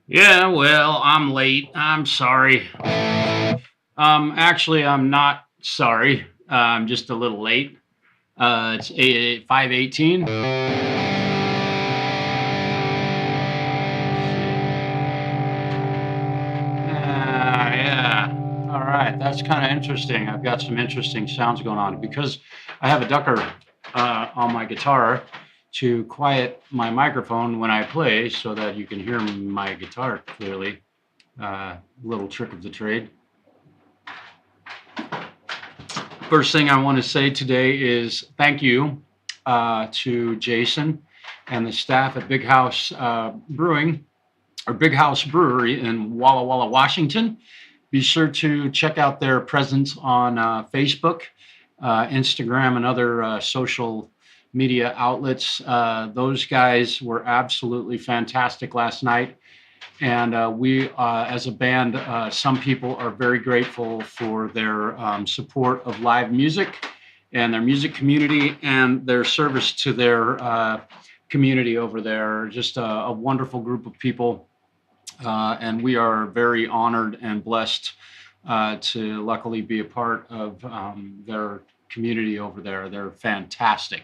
Yeah, well, I'm late. I'm sorry. Actually, I'm not sorry. I'm just a little late. It's 5:18. Yeah. All right. That's kind of interesting. I've got some interesting sounds going on because I have a ducker on my guitar to quiet my microphone when I play so that you can hear my guitar clearly. Little trick of the trade. First thing I want to say today is thank you to Jason and the staff at Big House Brewing or Big House Brewery in Walla Walla, Washington. Be sure to check out their presence on Facebook, Instagram, and other social media outlets. Those guys were absolutely fantastic last night. And we, as a band, some people are very grateful for their support of live music and their music community and their service to their community over there. Just a wonderful group of people. And we are very honored and blessed to luckily be a part of their community over there. They're fantastic.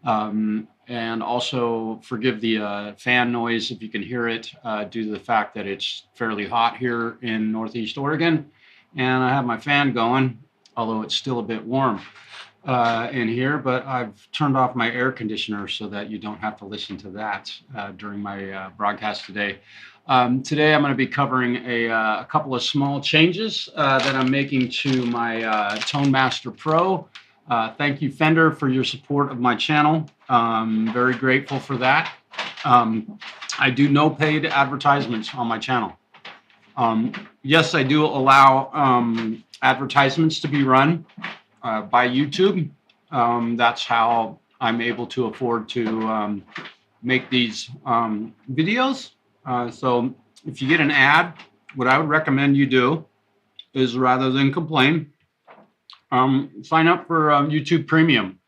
And also forgive the fan noise if you can hear it due to the fact that it's fairly hot here in Northeast Oregon. And I have my fan going, although it's still a bit warm in here, but I've turned off my air conditioner so that you don't have to listen to that during my broadcast today. Today I'm going to be covering a couple of small changes that I'm making to my Tone Master Pro. Thank you, Fender, for your support of my channel. Very grateful for that. I do no paid advertisements on my channel. Yes, I do allow advertisements to be run by YouTube. That's how I'm able to afford to make these videos. So if you get an ad, what I would recommend you do is rather than complain, sign up for YouTube Premium,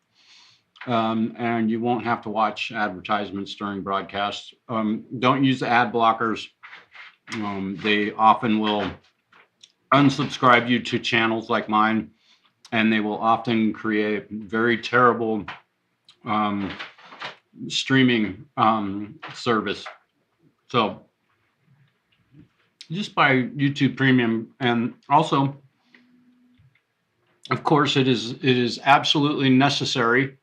and you won't have to watch advertisements during broadcasts. Don't use the ad blockers. They often will unsubscribe you to channels like mine, and they will often create very terrible streaming service. So just buy YouTube Premium, and also, of course, it is absolutely necessary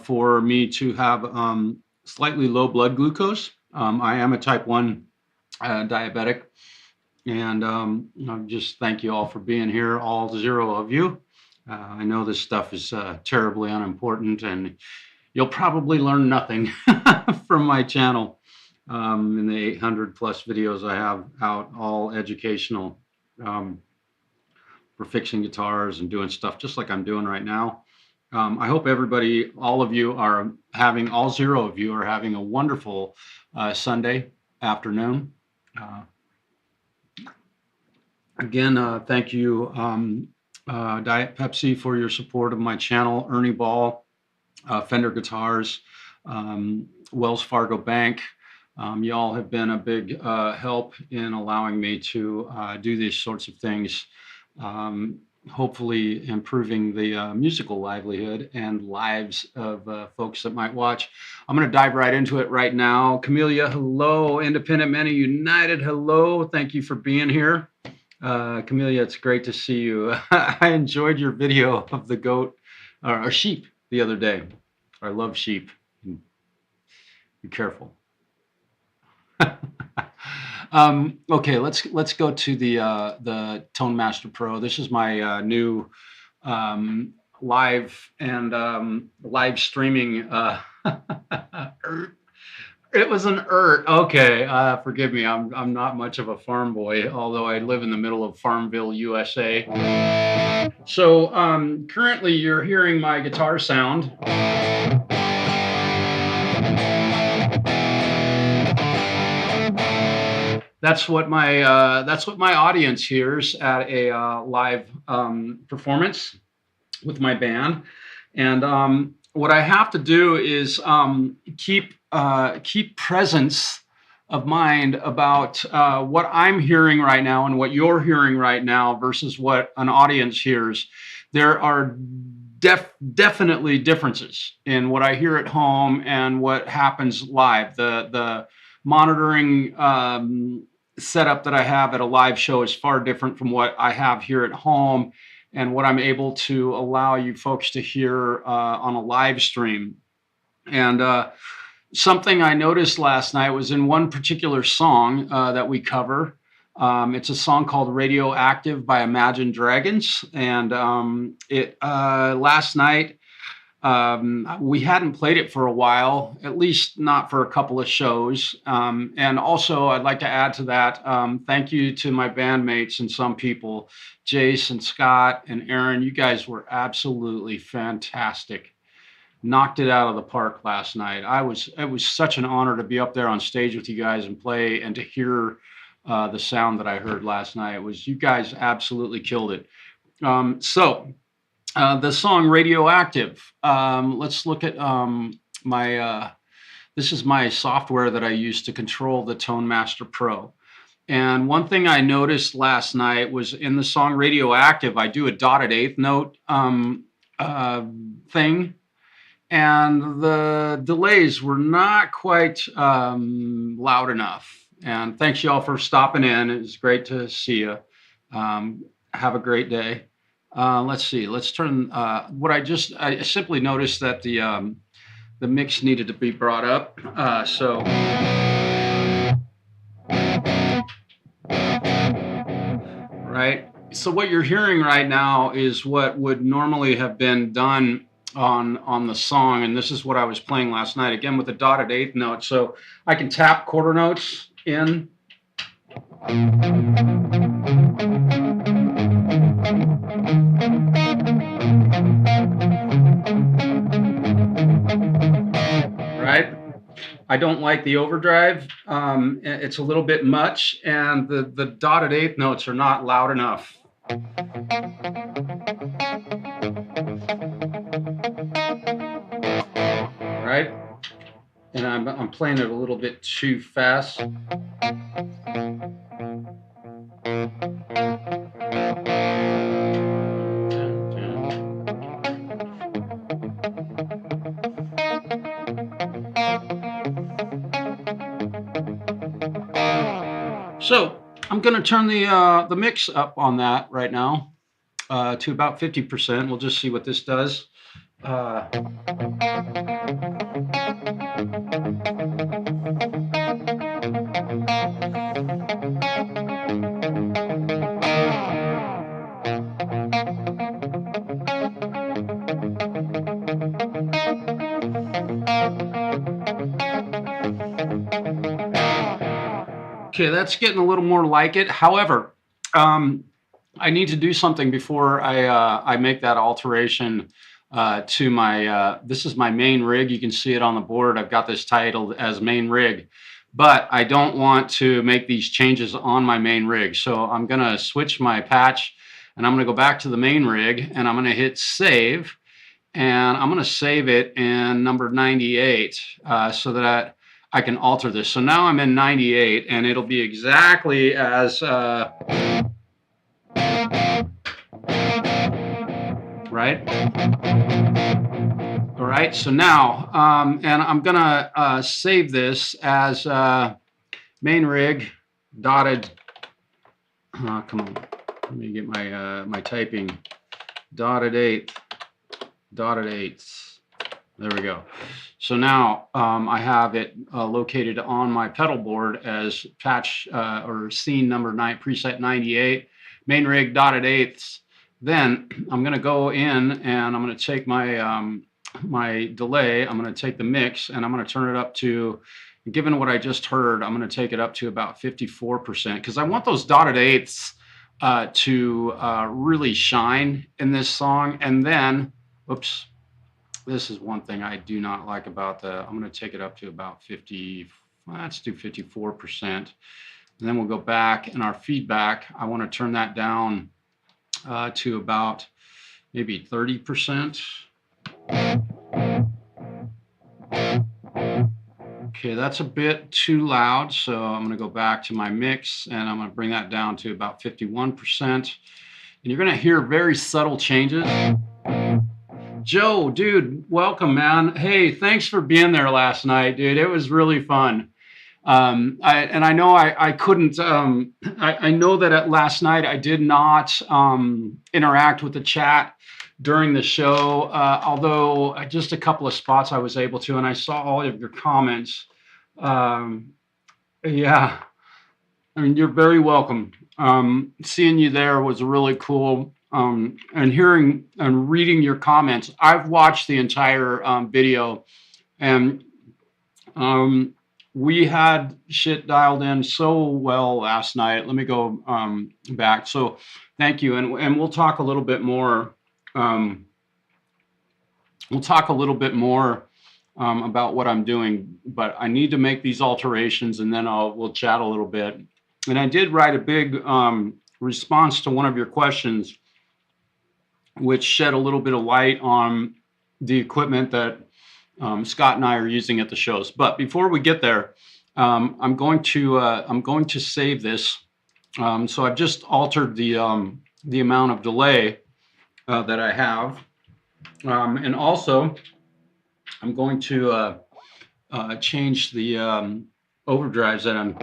for me to have slightly low blood glucose. I am a type 1 diabetic, and just thank you all for being here, all 0 of you. I know this stuff is terribly unimportant, and you'll probably learn nothing from my channel. In the 800 plus videos I have out, all educational, for fixing guitars and doing stuff just like I'm doing right now. I hope everybody, all 0 of you are having a wonderful Sunday afternoon. Again, thank you, Diet Pepsi, for your support of my channel, Ernie Ball, Fender Guitars, Wells Fargo Bank. Y'all have been a big help in allowing me to do these sorts of things, hopefully improving the musical livelihood and lives of folks that might watch. I'm going to dive right into it right now. Camellia, hello. Independent Men United, hello. Thank you for being here. Camellia, it's great to see you. I enjoyed your video of the goat or sheep the other day. I love sheep. Be careful. Okay, let's go to the Tone Master Pro. This is my new live and live streaming. It was an Okay, forgive me. I'm not much of a farm boy, although I live in the middle of Farmville, USA. So currently, you're hearing my guitar sound. That's what my audience hears at a live performance with my band. And what I have to do is keep presence of mind about what I'm hearing right now and what you're hearing right now versus what an audience hears. There are definitely differences in what I hear at home and what happens live. The monitoring setup that I have at a live show is far different from what I have here at home and what I'm able to allow you folks to hear on a live stream. And something I noticed last night was in one particular song that we cover. It's a song called Radioactive by Imagine Dragons. And last night, we hadn't played it for a while, at least not for a couple of shows. And also, I'd like to add to that, thank you to my bandmates and some people, Jace and Scott and Aaron. You guys were absolutely fantastic. Knocked it out of the park last night. It was such an honor to be up there on stage with you guys and play and to hear the sound that I heard last night. You guys absolutely killed it. The song Radioactive. Let's look at this is my software that I use to control the Tone Master Pro. And one thing I noticed last night was in the song Radioactive, I do a dotted eighth note thing. And the delays were not quite loud enough. And thanks y'all for stopping in. It was great to see you. Have a great day. Let's see. Let's turn. I simply noticed that the mix needed to be brought up. Right. So what you're hearing right now is what would normally have been done on the song, and this is what I was playing last night, again with a dotted eighth note, so I can tap quarter notes in. Right? I don't like the overdrive. It's a little bit much, and the dotted eighth notes are not loud enough. Right? And I'm playing it a little bit too fast. So I'm going to turn the mix up on that right now to about 50%. We'll just see what this does. Okay, that's getting a little more like it. However, I need to do something before I make that alteration to my, this is my main rig. You can see it on the board. I've got this titled as main rig, but I don't want to make these changes on my main rig. So I'm gonna switch my patch and I'm gonna go back to the main rig and I'm gonna hit save, and I'm gonna save it in number 98 so that I can alter this. So now I'm in 98 and it'll be exactly as, right? All right, so now, and I'm gonna save this as main rig dotted, come on, let me get my, my typing, dotted eighths. There we go. So now I have it located on my pedal board as patch or scene number 9, preset 98, main rig dotted eighths. Then I'm going to go in and I'm going to take my my delay. I'm going to take the mix and I'm going to turn it up to, given what I just heard, I'm going to take it up to about 54% because I want those dotted eighths to really shine in this song. And then, oops. This is one thing I do not like about I'm going to take it up to about 50, let's do 54%. And then we'll go back in our feedback. I want to turn that down to about maybe 30%. Okay, Okay, that's a bit too loud, so I'm going to go back to my mix, and I'm going to bring that down to about 51%. And you're going to hear very subtle changes. Joe, dude, welcome, man. Hey, thanks for being there last night, dude. It was really fun. I know I couldn't, I know that last night I did not interact with the chat during the show, although just a couple of spots I was able to, and I saw all of your comments. Yeah, I mean, you're very welcome. Seeing you there was really cool. And hearing and reading your comments. I've watched the entire video, and we had shit dialed in so well last night. Let me go back. So thank you. And we'll talk a little bit more. We'll talk a little bit more about what I'm doing, but I need to make these alterations, and then we'll chat a little bit. And I did write a big response to one of your questions, which shed a little bit of light on the equipment that Scott and I are using at the shows. But before we get there, I'm going to save this. So I've just altered the amount of delay that I have, and also I'm going to change the overdrives that I'm.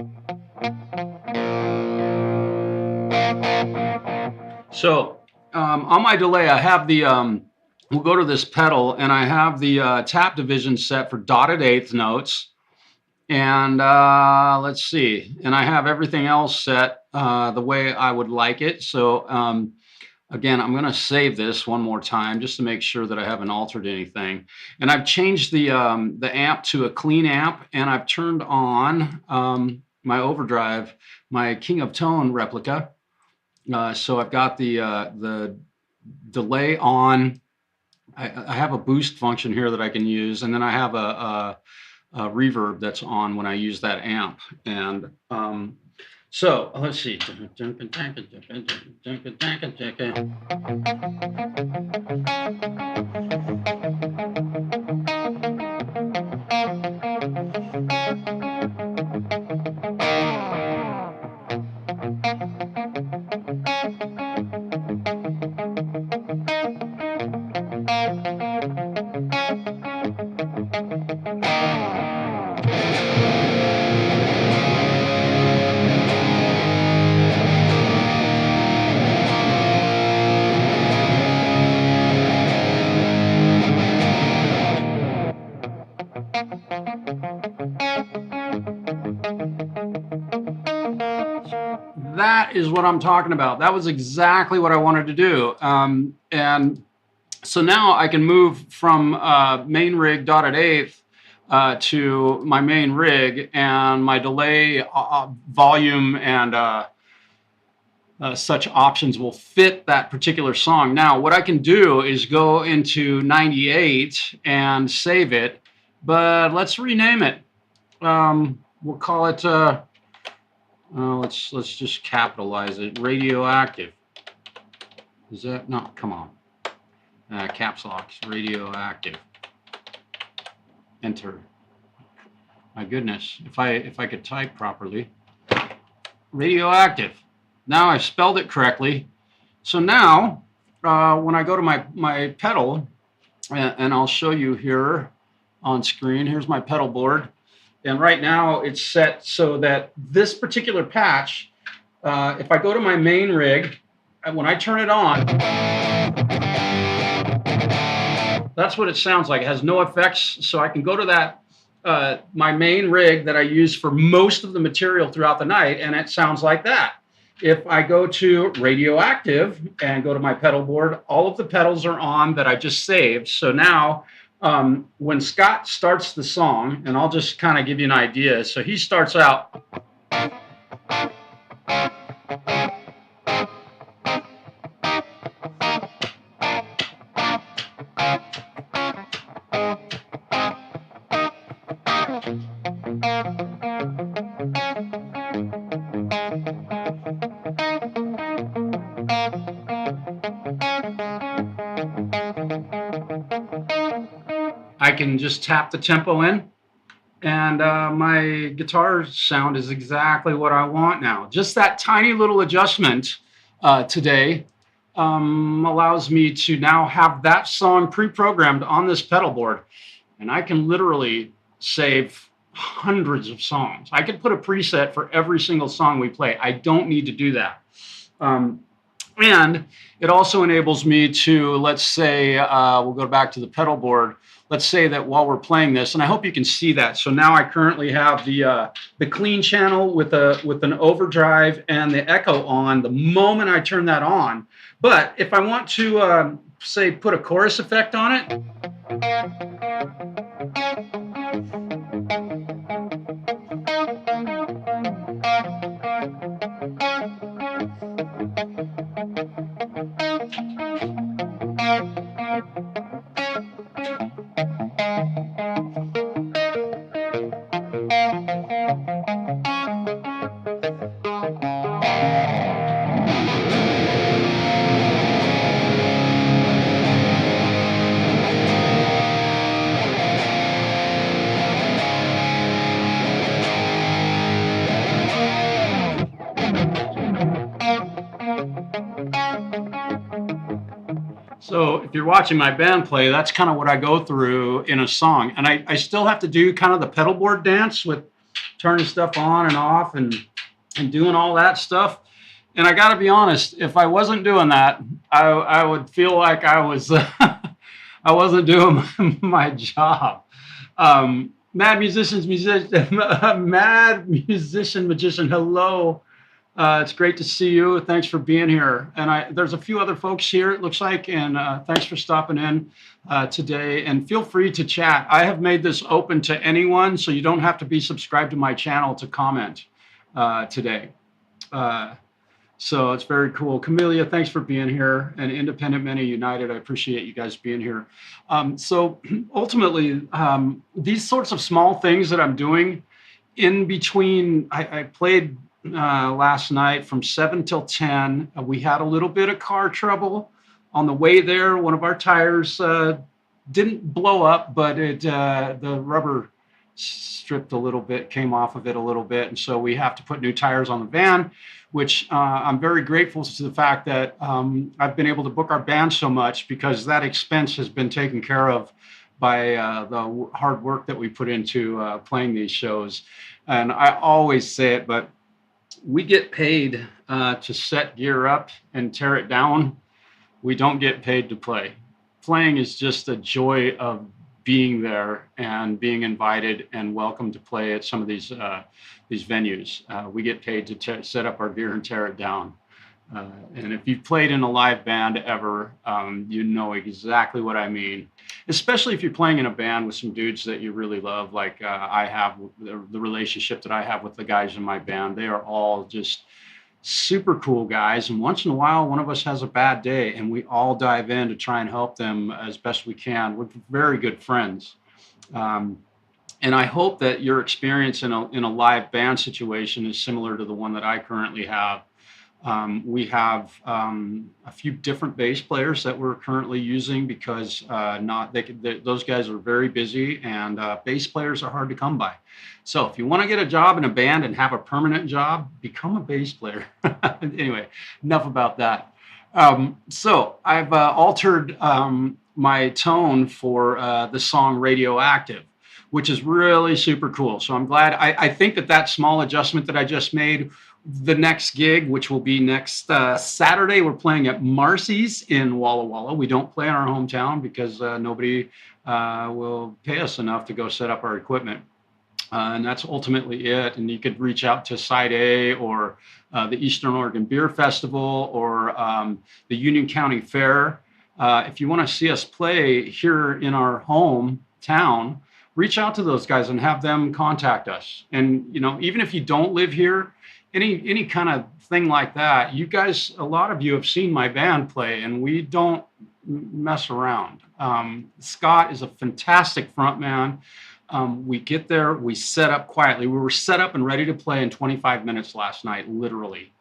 So on my delay, I have the, we'll go to this pedal, and I have the tap division set for dotted eighth notes. And let's see, and I have everything else set the way I would like it. So again, I'm going to save this one more time just to make sure that I haven't altered anything. And I've changed the amp to a clean amp, and I've turned on my overdrive, my King of Tone replica. So I've got the delay on. I have a boost function here that I can use, and then I have a reverb that's on when I use that amp. And so let's see. That is what I'm talking about. That was exactly what I wanted to do. And so now I can move from main rig dotted eighth to my main rig, and my delay volume and such options will fit that particular song. Now, what I can do is go into 98 and save it, but let's rename it. We'll call it, let's just capitalize it, Radioactive. Is that, no, come on. Caps lock, Radioactive. Enter. My goodness, if I could type properly. Radioactive. Now I've spelled it correctly. So now, when I go to my pedal, and I'll show you here on screen, here's my pedal board. And right now it's set so that this particular patch, if I go to my main rig, when I turn it on, that's what it sounds like. It has no effects, so I can go to that, my main rig that I use for most of the material throughout the night, and it sounds like that. If I go to Radioactive and go to my pedal board, all of the pedals are on that I just saved. So now, when Scott starts the song, and I'll just kind of give you an idea. So he starts out. I can just tap the tempo in, And my guitar sound is exactly what I want now. Just that tiny little adjustment today allows me to now have that song pre-programmed on this pedal board. And I can literally save hundreds of songs. I could put a preset for every single song we play. I don't need to do that. And it also enables me to, let's say, we'll go back to the pedal board. Let's say that while we're playing this, and I hope you can see that. So now I currently have the clean channel with an overdrive and the echo on the moment I turn that on. But if I want to, say, put a chorus effect on it. So if you're watching my band play, that's kind of what I go through in a song. And I still have to do kind of the pedal board dance with turning stuff on and off and doing all that stuff. And I got to be honest, if I wasn't doing that, I would feel like I was I wasn't doing my job. Mad musician, mad musician, magician, hello. It's great to see you. Thanks for being here. And there's a few other folks here, it looks like, and thanks for stopping in today. And feel free to chat. I have made this open to anyone, so you don't have to be subscribed to my channel to comment today. So it's very cool. Camellia, thanks for being here. And Independent Many United, I appreciate you guys being here. So ultimately, these sorts of small things that I'm doing in between, I played last night from 7 till 10. We had a little bit of car trouble on the way there. One of our tires didn't blow up, but the rubber stripped a little bit, came off of it a little bit. And so we have to put new tires on the van, which I'm very grateful to the fact that I've been able to book our band so much, because that expense has been taken care of by the hard work that we put into playing these shows. And I always say it, but we get paid to set gear up and tear it down. We don't get paid to play. Playing is just the joy of being there and being invited and welcome to play at some of these venues. We get paid to set up our gear and tear it down. And if you've played in a live band ever, you know exactly what I mean. Especially if you're playing in a band with some dudes that you really love, like I have the relationship that I have with the guys in my band. They are all just super cool guys. And once in a while, one of us has a bad day, and we all dive in to try and help them as best we can. We're very good friends. And I hope that your experience in a live band situation is similar to the one that I currently have. We have a few different bass players that we're currently using, because those guys are very busy, and bass players are hard to come by. So if you want to get a job in a band and have a permanent job, become a bass player. Anyway, enough about that. So I've altered my tone for the song Radioactive, which is really super cool. So I'm glad. I think that small adjustment that I just made, the next gig, which will be next Saturday, we're playing at Marcy's in Walla Walla. We don't play in our hometown because nobody will pay us enough to go set up our equipment. And that's ultimately it. And you could reach out to Side A, or the Eastern Oregon Beer Festival, or the Union County Fair. If you want to see us play here in our hometown, reach out to those guys and have them contact us. And, even if you don't live here, any kind of thing like that, you guys, a lot of you have seen my band play, and we don't mess around. Scott is a fantastic frontman. We get there, we set up quietly. We were set up and ready to play in 25 minutes last night, literally.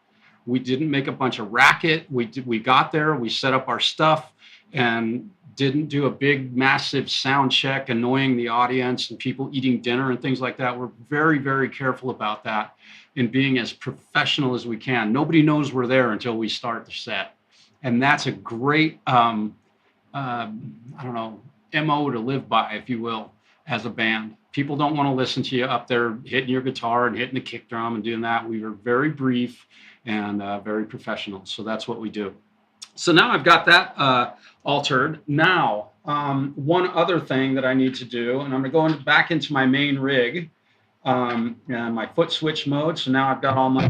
We didn't make a bunch of racket. We got there, we set up our stuff, and didn't do a big, massive sound check, annoying the audience and people eating dinner and things like that. We're very, very careful about that and being as professional as we can. Nobody knows we're there until we start the set. And that's a great, I don't know, MO to live by, if you will, as a band. People don't want to listen to you up there hitting your guitar and hitting the kick drum and doing that. We are very brief and very professional. So that's what we do. So now I've got that altered. Now, one other thing that I need to do, and I'm going to go back into my main rig and my foot switch mode. So now I've got all my...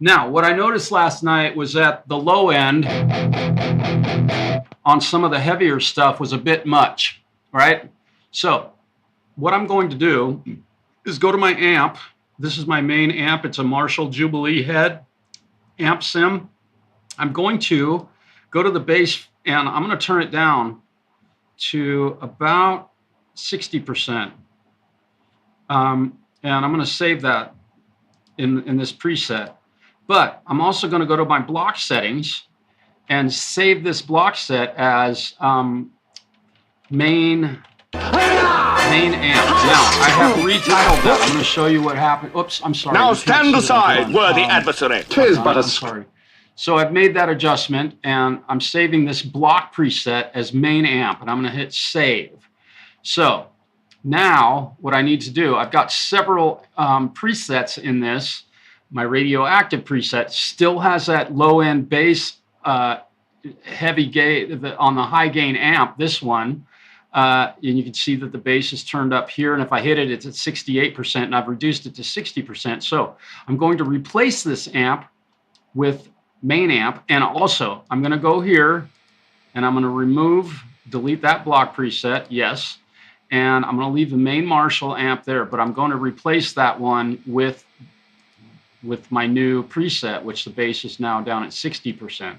Now, what I noticed last night was that the low end on some of the heavier stuff was a bit much, right? So what I'm going to do is go to my amp. This is my main amp. It's a Marshall Jubilee head amp sim. I'm going to go to the bass and I'm going to turn it down to about 60%. And I'm going to save that in this preset. But I'm also going to go to my block settings and save this block set as main amp. Now, I have retitled that. I'm going to show you what happened. Oops, I'm sorry. Now stand aside, worthy adversary. I'm sorry. So I've made that adjustment, and I'm saving this block preset as main amp, and I'm going to hit save. So now what I need to do, I've got several presets in this. My radioactive preset still has that low-end bass heavy gain on the high gain amp, this one. And you can see that the bass is turned up here, and if I hit it, it's at 68%, and I've reduced it to 60%. So I'm going to replace this amp with main amp, and also I'm going to go here, and I'm going to delete that block preset, yes, and I'm going to leave the main Marshall amp there, but I'm going to replace that one with my new preset, which the bass is now down at 60%.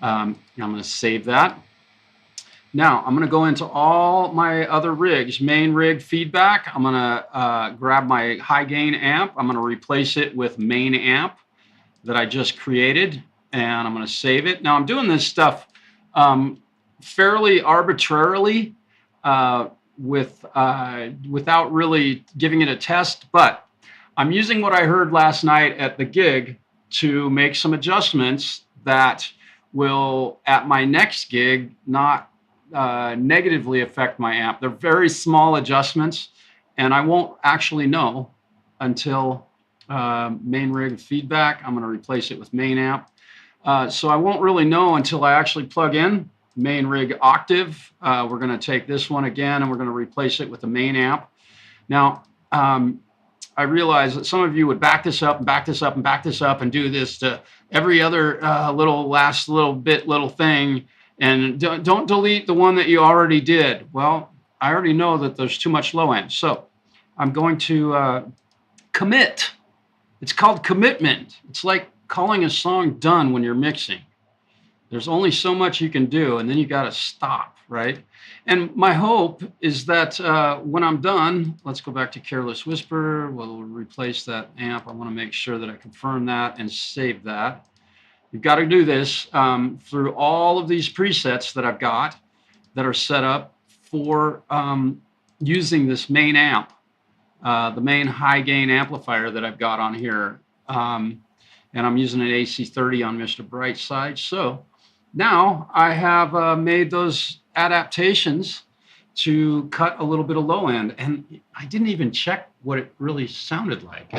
I'm going to save that. Now, I'm going to go into all my other rigs, main rig feedback. I'm going to grab my high gain amp. I'm going to replace it with main amp that I just created, and I'm going to save it. Now, I'm doing this stuff fairly arbitrarily without really giving it a test, but I'm using what I heard last night at the gig to make some adjustments that will, at my next gig, not negatively affect my amp. They're very small adjustments, and I won't actually know until main rig feedback. I'm going to replace it with main amp. So I won't really know until I actually plug in main rig octave. We're going to take this one again, and we're going to replace it with the main amp. Now, I realize that some of you would back this up and back this up and back this up and do this to every other last little thing, and don't delete the one that you already did. Well, I already know that there's too much low end, so I'm going to commit. It's called commitment. It's like calling a song done when you're mixing. There's only so much you can do, and then you got to stop, right? And my hope is that when I'm done, let's go back to Careless Whisper. We'll replace that amp. I want to make sure that I confirm that and save that. You've got to do this through all of these presets that I've got that are set up for using this main amp, the main high gain amplifier that I've got on here. And I'm using an AC30 on Mr. Brightside. So now I have made those adaptations to cut a little bit of low end, and I didn't even check what it really sounded like.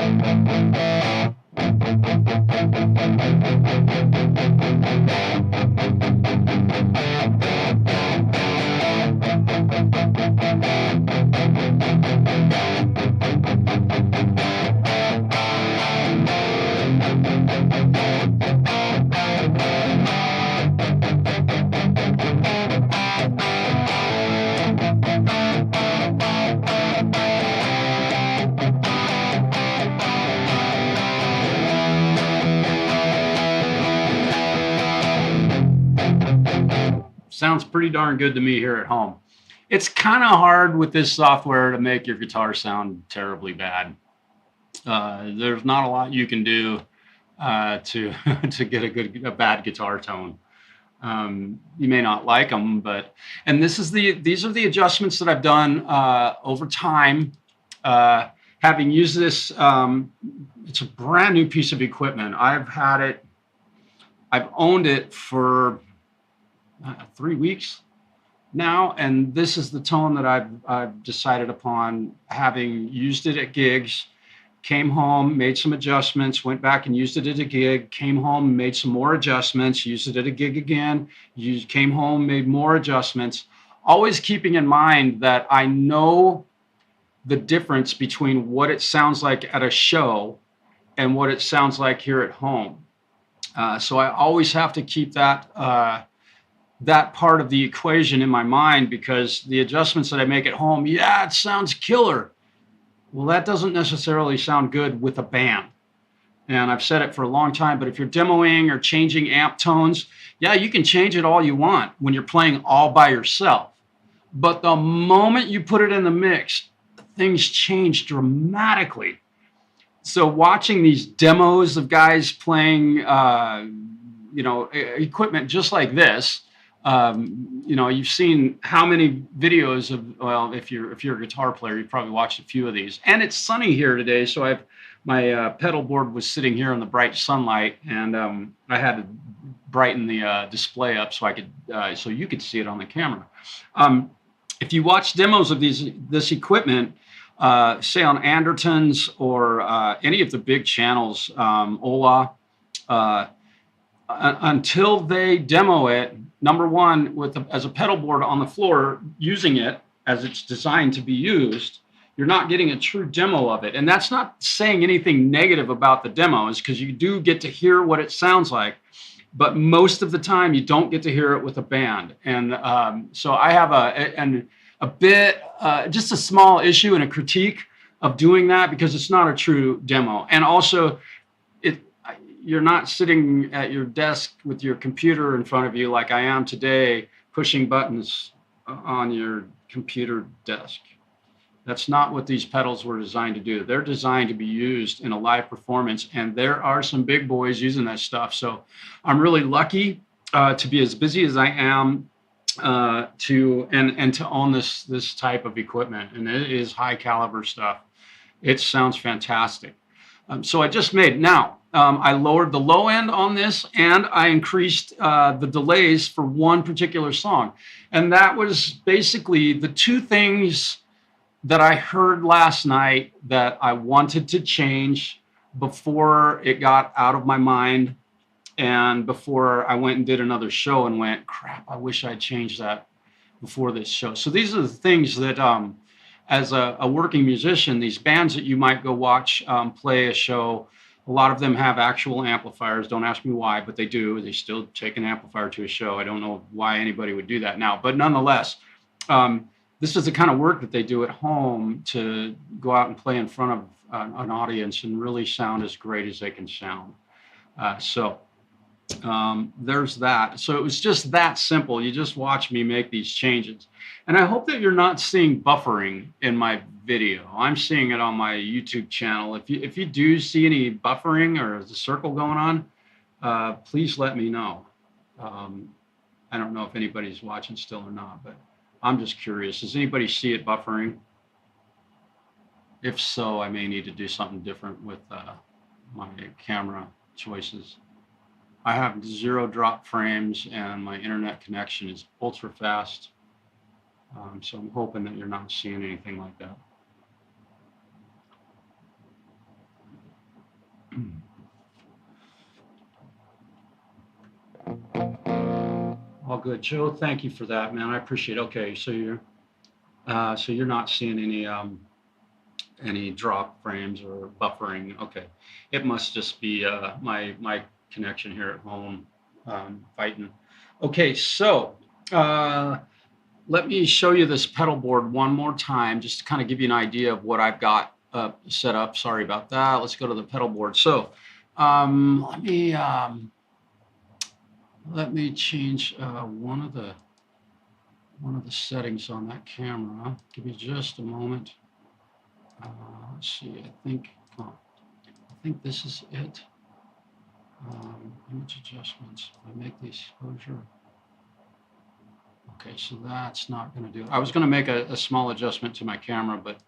Sounds pretty darn good to me here at home. It's kind of hard with this software to make your guitar sound terribly bad. There's not a lot you can do to get a bad guitar tone. You may not like them, and these are the adjustments that I've done over time. Having used this, it's a brand new piece of equipment. I've owned it for 3 weeks now, and this is the tone that I've decided upon, having used it at gigs. Came home, made some adjustments, went back and used it at a gig, came home, made some more adjustments, used it at a gig again, came home, made more adjustments, always keeping in mind that I know the difference between what it sounds like at a show and what it sounds like here at home. So I always have to keep that part of the equation in my mind, because the adjustments that I make at home, yeah, it sounds killer. Well, that doesn't necessarily sound good with a band. And I've said it for a long time, but if you're demoing or changing amp tones, yeah, you can change it all you want when you're playing all by yourself. But the moment you put it in the mix, things change dramatically. So watching these demos of guys playing, equipment just like this, you've seen how many videos of, well, if you're a guitar player, you've probably watched a few of these. And it's sunny here today, so my pedal board was sitting here in the bright sunlight, and I had to brighten the display up so so you could see it on the camera. If you watch demos of this equipment, say on Anderton's or any of the big channels, Ola, until they demo it, number one, as a pedal board on the floor, using it as it's designed to be used, you're not getting a true demo of it. And that's not saying anything negative about the demos, because you do get to hear what it sounds like. But most of the time, you don't get to hear it with a band. And so I have just a small issue and a critique of doing that, because it's not a true demo. And also, you're not sitting at your desk with your computer in front of you like I am today, pushing buttons on your computer desk. That's not what these pedals were designed to do. They're designed to be used in a live performance, and there are some big boys using that stuff. So I'm really lucky to be as busy as I am, to own this type of equipment, and it is high caliber stuff. It sounds fantastic. So I just made now. I lowered the low end on this, and I increased the delays for one particular song. And that was basically the two things that I heard last night that I wanted to change before it got out of my mind, and before I went and did another show and went, crap, I wish I'd changed that before this show. So these are the things that, as a working musician, these bands that you might go watch play a show, a lot of them have actual amplifiers. Don't ask me why, but they do. They still take an amplifier to a show. I don't know why anybody would do that now, but nonetheless, this is the kind of work that they do at home to go out and play in front of an audience and really sound as great as they can sound. There's that. So it was just that simple. You just watch me make these changes. And I hope that you're not seeing buffering in my video. I'm seeing it on my YouTube channel. If you do see any buffering or the circle going on, please let me know. I don't know if anybody's watching still or not, but I'm just curious. Does anybody see it buffering? If so, I may need to do something different with my camera choices. I have 0 drop frames, and my internet connection is ultra fast. So I'm hoping that you're not seeing anything like that. All good, Joe. Thank you for that, man. I appreciate it. Okay, so you're not seeing any drop frames or buffering. Okay, it must just be my connection here at home fighting. Okay, so let me show you this pedal board one more time, just to kind of give you an idea of what I've got set up. Sorry about that. Let's go to the pedal board. So let me change one of the settings on that camera. Give me just a moment. Let's see. I think this is it. Image adjustments. If I make the exposure Okay, so that's not going to do it. I was going to make a small adjustment to my camera, but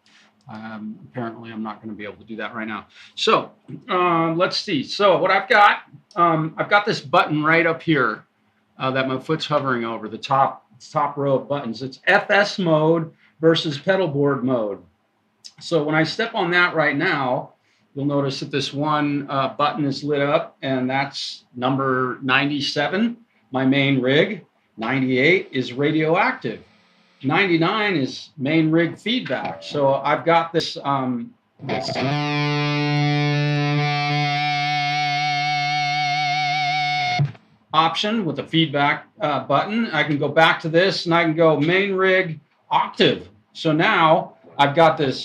apparently I'm not going to be able to do that right now. So let's see. So what I've got this button right up here that my foot's hovering over, the top row of buttons. It's FS mode versus pedal board mode. So when I step on that right now, you'll notice that this one button is lit up, and that's number 97, my main rig. 98 is radioactive. 99 is main rig feedback. So I've got this, option with the feedback button. I can go back to this, and I can go main rig octave. So now I've got this.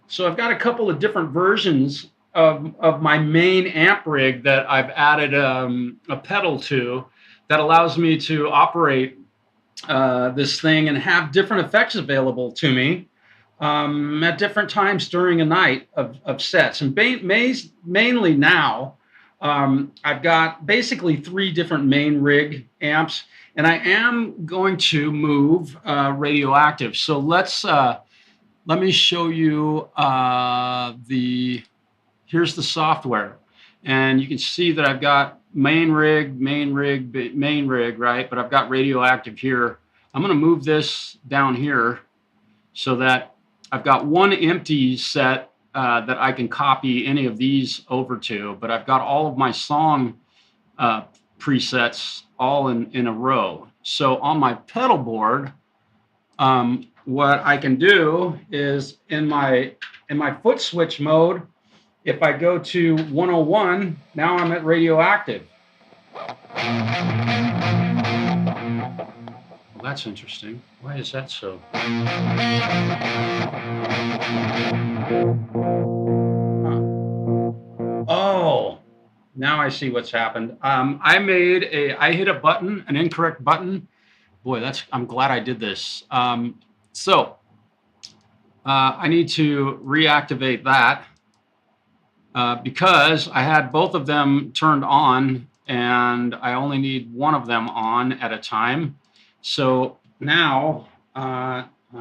So I've got a couple of different versions of my main amp rig that I've added a pedal to that allows me to operate this thing and have different effects available to me at different times during a night of sets. And mainly now, I've got basically 3 different main rig amps, and I am going to move radioactive. So let me show you here's the software. And you can see that I've got main rig, right? But I've got radioactive here. I'm going to move this down here so that I've got one empty set that I can copy any of these over to, but I've got all of my song presets all in a row. So on my pedal board, what I can do is in my foot switch mode, if I go to 101, now I'm at radioactive. Well, that's interesting. Why is that so? Oh, now I see what's happened. I hit a button, an incorrect button. Boy, I'm glad I did this. So I need to reactivate that because I had both of them turned on and I only need one of them on at a time. So now,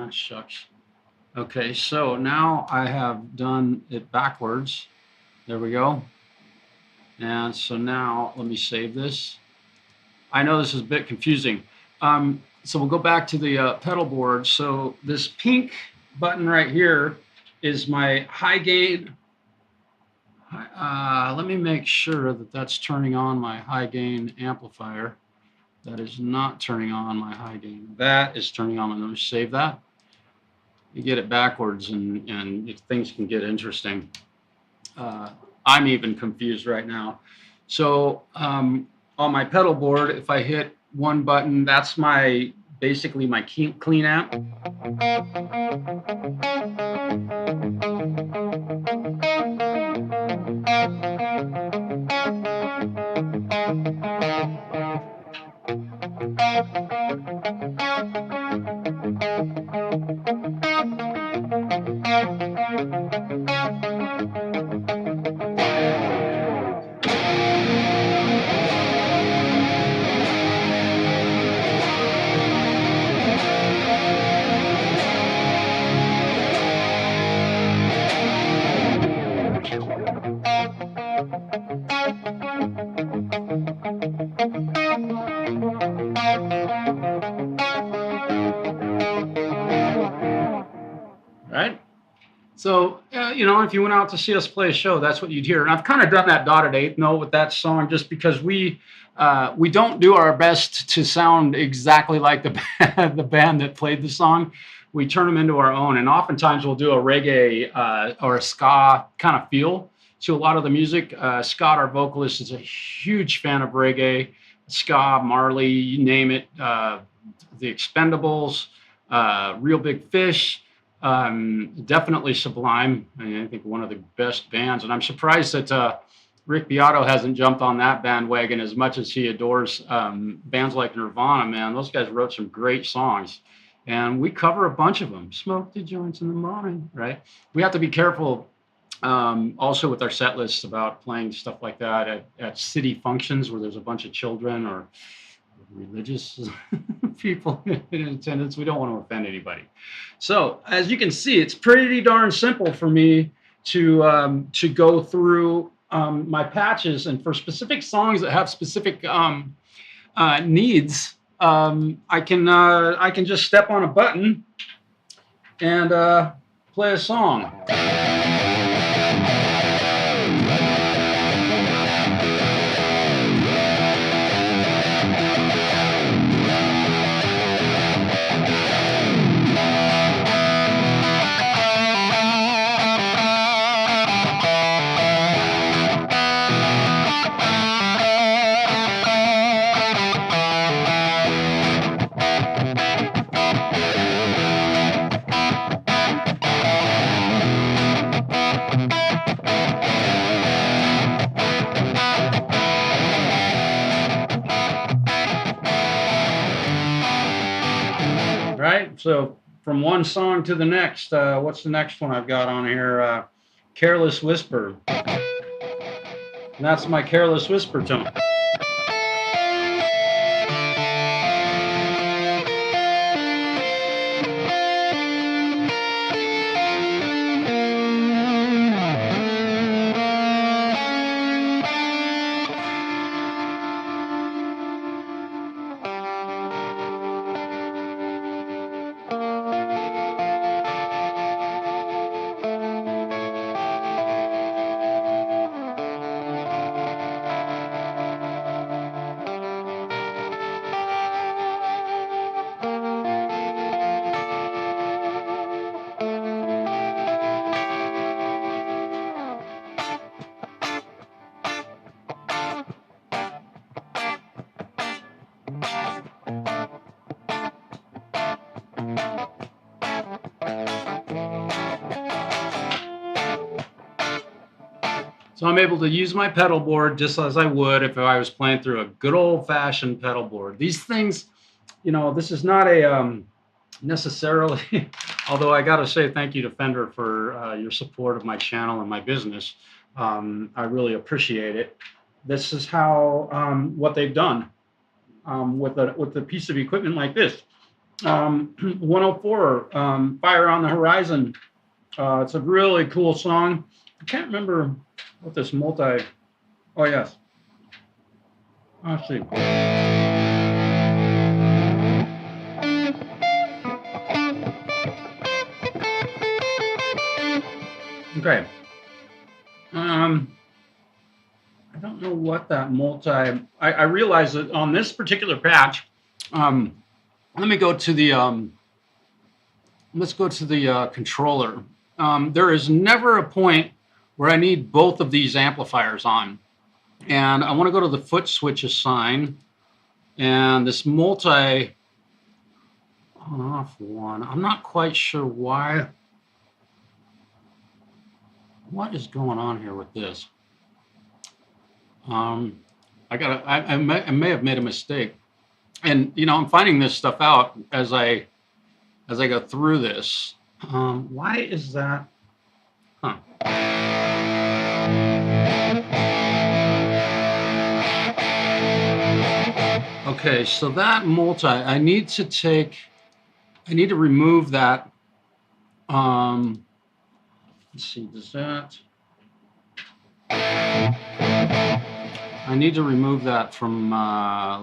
shucks. Okay, so now I have done it backwards. There we go. And so now let me save this. I know this is a bit confusing. So we'll go back to the pedal board. So this pink button right here is my high gain. Let me make sure that that's turning on my high gain amplifier. That is not turning on my high gain. That is turning on. Let me save that. You get it backwards and things can get interesting. I'm even confused right now. So on my pedal board, if I hit one button, that's basically my clean amp. Right? So, if you went out to see us play a show, that's what you'd hear. And I've kind of done that dotted eighth note with that song just because we don't do our best to sound exactly like the band that played the song. We turn them into our own. And oftentimes we'll do a reggae or a ska kind of feel to a lot of the music. Scott, our vocalist, is a huge fan of reggae, ska, Marley, you name it, the Expendables, Real Big Fish. Definitely Sublime. I think one of the best bands, and I'm surprised that Rick Beato hasn't jumped on that bandwagon as much as he adores bands like Nirvana. Man, those guys wrote some great songs, and we cover a bunch of them. Smoke the joints in the morning, right? We have to be careful Also with our set lists about playing stuff like that at city functions where there's a bunch of children or religious people in attendance. We don't want to offend anybody. So as you can see, it's pretty darn simple for me to go through my patches, and for specific songs that have specific needs, I can just step on a button and play a song. Right, so from one song to the next, what's the next one I've got on here? Careless Whisper. And that's my Careless Whisper tone. So I'm able to use my pedal board just as I would if I was playing through a good old-fashioned pedal board. These things, you know, this is not a necessarily, although I got to say thank you to Fender for your support of my channel and my business. I really appreciate it. This is how what they've done with a piece of equipment like this. 104, Fire on the Horizon. It's a really cool song. I can't remember what this multi. Oh yes. Let's see. Okay. I don't know what that multi. I realize that on this particular patch. Let me go to the. Let's go to the controller. There is never a point where I need both of these amplifiers on. And I want to go to the foot switch assign. And this multi on-off one, I'm not quite sure why. What is going on here with this? I may have made a mistake. And, you know, I'm finding this stuff out as I go through this. Why is that? Huh. Okay, so that multi, I need to remove that. Let's see, does that? I need to remove that from,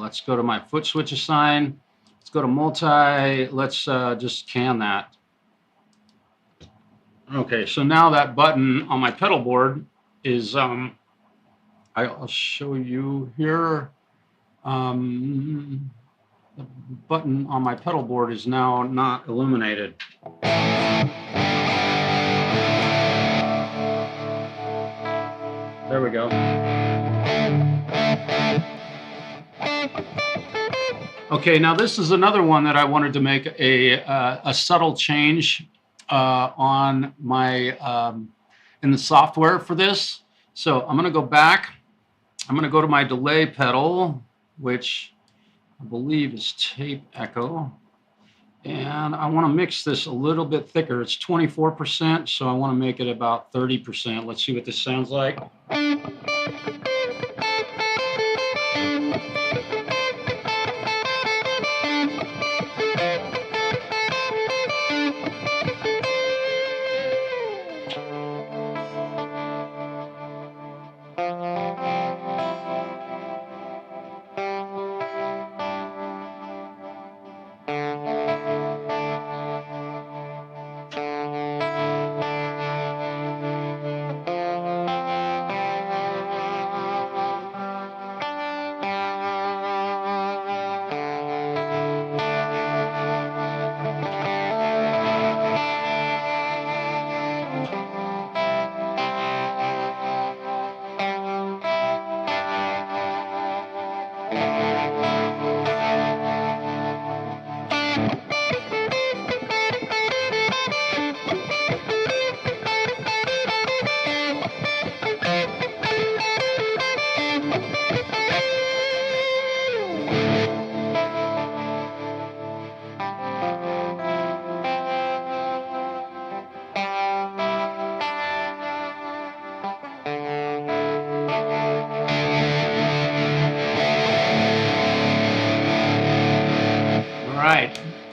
let's go to my foot switch assign. Let's go to multi, let's just can that. Okay, so now that button on my pedal board is, I'll show you here. The button on my pedal board is now not illuminated. There we go. Okay, now this is another one that I wanted to make a subtle change on my in the software for this. So I'm going to go back. I'm going to go to my delay pedal, which I believe is tape echo, And I want to mix this a little bit thicker. It's 24%, so I want to make it about 30%. Let's see what this sounds like.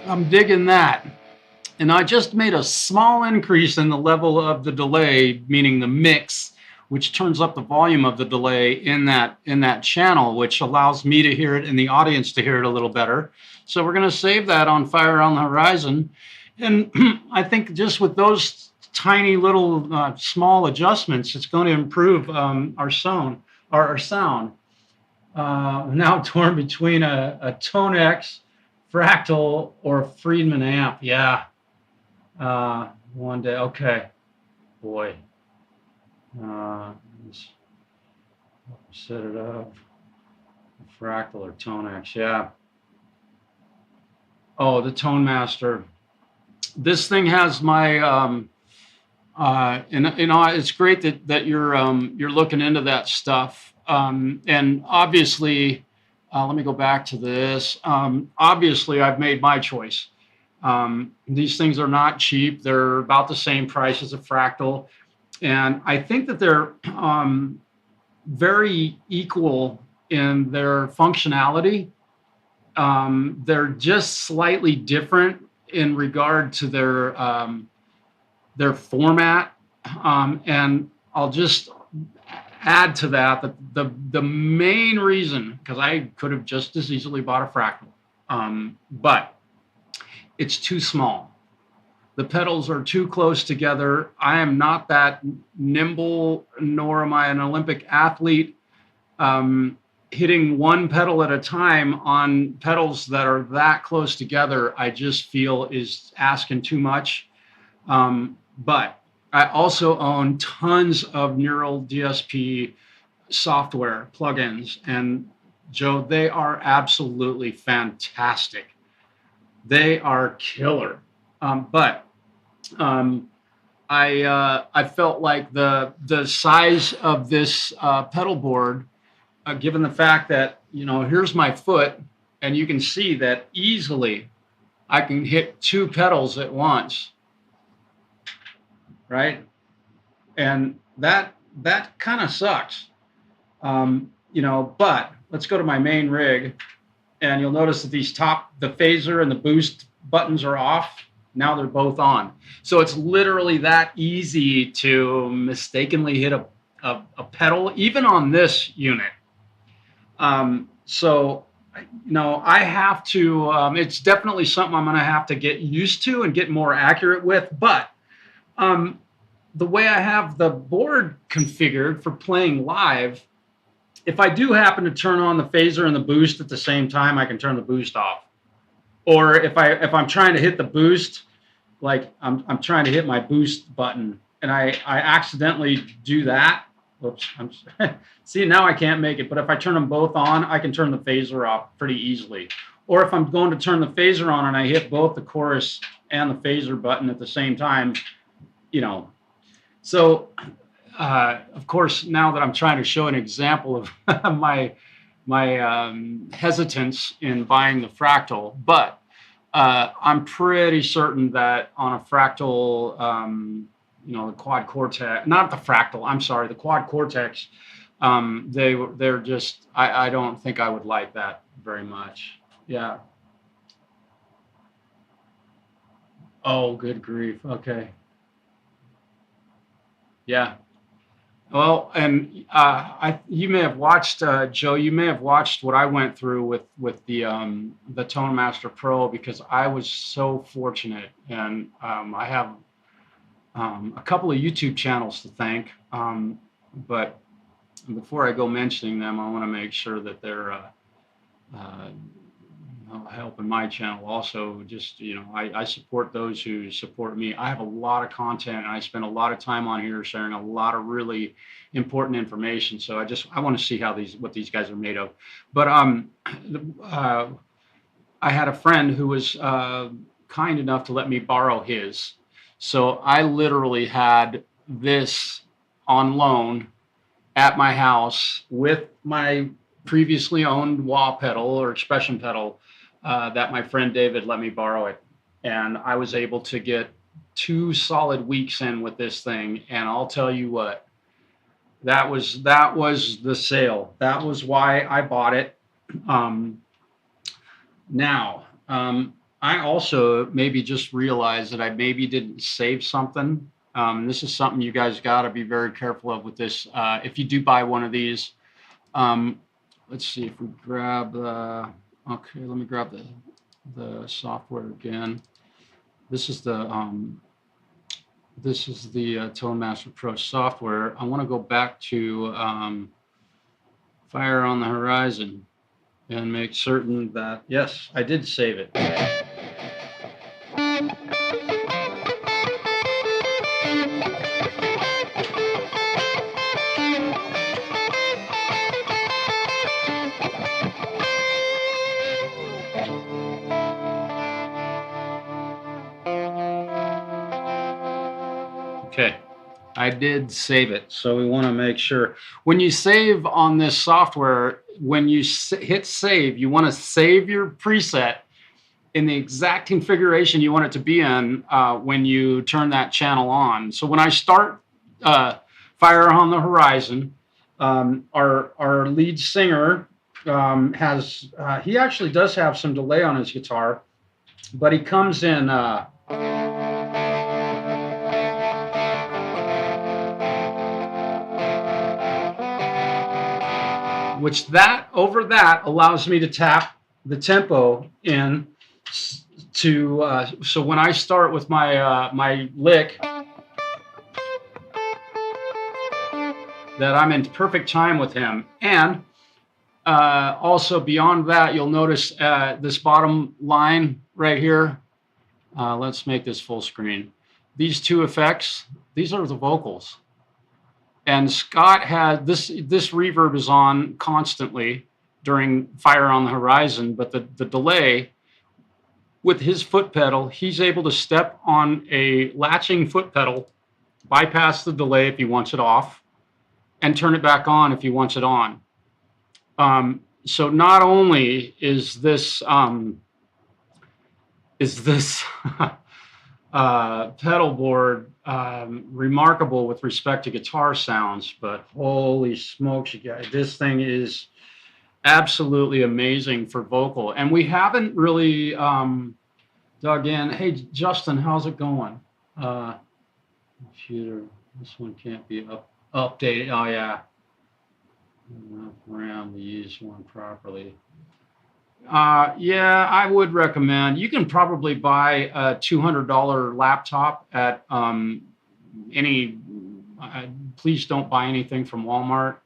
I'm digging that. And I just made a small increase in the level of the delay, meaning the mix, which turns up the volume of the delay in that channel, which allows me to hear it and the audience to hear it a little better. So we're going to save that on Fire on the Horizon. And I think just with those tiny little small adjustments, it's going to improve our sound. Now torn between a Tone X Fractal or a Friedman amp. Yeah. One day. Okay. Boy. Let's set it up. Fractal or Tone X. Yeah. Oh, the Tone Master. This thing has my and you know, it's great that you're looking into that stuff. And obviously, let me go back to this. Obviously, I've made my choice. These things are not cheap. They're about the same price as a Fractal. And I think that they're very equal in their functionality. They're just slightly different in regard to their format. And I'll just add to that the main reason, because I could have just as easily bought a Fractal, but it's too small. The pedals are too close together. I am not that nimble, nor am I an Olympic athlete. Hitting one pedal at a time on pedals that are that close together, I just feel is asking too much. But I also own tons of NeuralDSP software plugins, and Joe, they are absolutely fantastic. They are killer. But I felt like the size of this pedal board, given the fact that, you know, here's my foot, and you can see that easily I can hit two pedals at once, right? And that kind of sucks, you know. But let's go to my main rig, and you'll notice that the phaser and the boost buttons are off. Now they're both on. So it's literally that easy to mistakenly hit a pedal, even on this unit. So, you know, I have to, it's definitely something I'm going to have to get used to and get more accurate with. But the way I have the board configured for playing live, if I do happen to turn on the phaser and the boost at the same time, I can turn the boost off. Or if I'm trying to hit the boost, like I'm trying to hit my boost button and I accidentally do that. Whoops, see, now I can't make it. But if I turn them both on, I can turn the phaser off pretty easily. Or if I'm going to turn the phaser on and I hit both the chorus and the phaser button at the same time, you know. So, of course, now that I'm trying to show an example of my hesitance in buying the Fractal, but I'm pretty certain that on a fractal, you know, the quad cortex, not the fractal, I'm sorry, the quad cortex, they're just, I don't think I would like that very much. Yeah. Oh, good grief. Okay. Yeah. Well, and you may have watched, Joe. You may have watched what I went through with the Tone Master Pro, because I was so fortunate, and I have a couple of YouTube channels to thank. But before I go mentioning them, I want to make sure that they're helping my channel also. Just, you know, I support those who support me. I have a lot of content, and I spend a lot of time on here sharing a lot of really important information. So I want to see how what these guys are made of. But I had a friend who was kind enough to let me borrow his. So I literally had this on loan at my house with my previously owned wah pedal or expression pedal that my friend David let me borrow it. And I was able to get 2 solid weeks in with this thing. And I'll tell you what, that was the sale. That was why I bought it. Now, I also maybe just realized that I maybe didn't save something. This is something you guys got to be very careful of with this. If you do buy one of these, let's see if we grab, okay, let me grab the software again. This is the Tone Master Pro software. I want to go back to Fire on the Horizon and make certain that, yes, I did save it. Okay, I did save it, so we want to make sure. When you save on this software, when you hit save, you want to save your preset in the exact configuration you want it to be in when you turn that channel on. So when I start Fire on the Horizon, our lead singer has, he actually does have some delay on his guitar, but he comes in, which over that allows me to tap the tempo in to, so when I start with my my lick, that I'm in perfect time with him. And also beyond that, you'll notice this bottom line right here. Let's make this full screen. These 2 effects, these are the vocals. And Scott had this reverb is on constantly during Fire on the Horizon, but the delay with his foot pedal, he's able to step on a latching foot pedal, bypass the delay if he wants it off, and turn it back on if he wants it on. So not only is this pedal board remarkable with respect to guitar sounds, but holy smokes, you guys, this thing is absolutely amazing for vocal. And we haven't really dug in. Hey, Justin, how's it going? Computer, this one can't be updated. Oh, yeah. Enough RAM to use one properly. Yeah, I would recommend. You can probably buy a $200 laptop at any. Please don't buy anything from Walmart.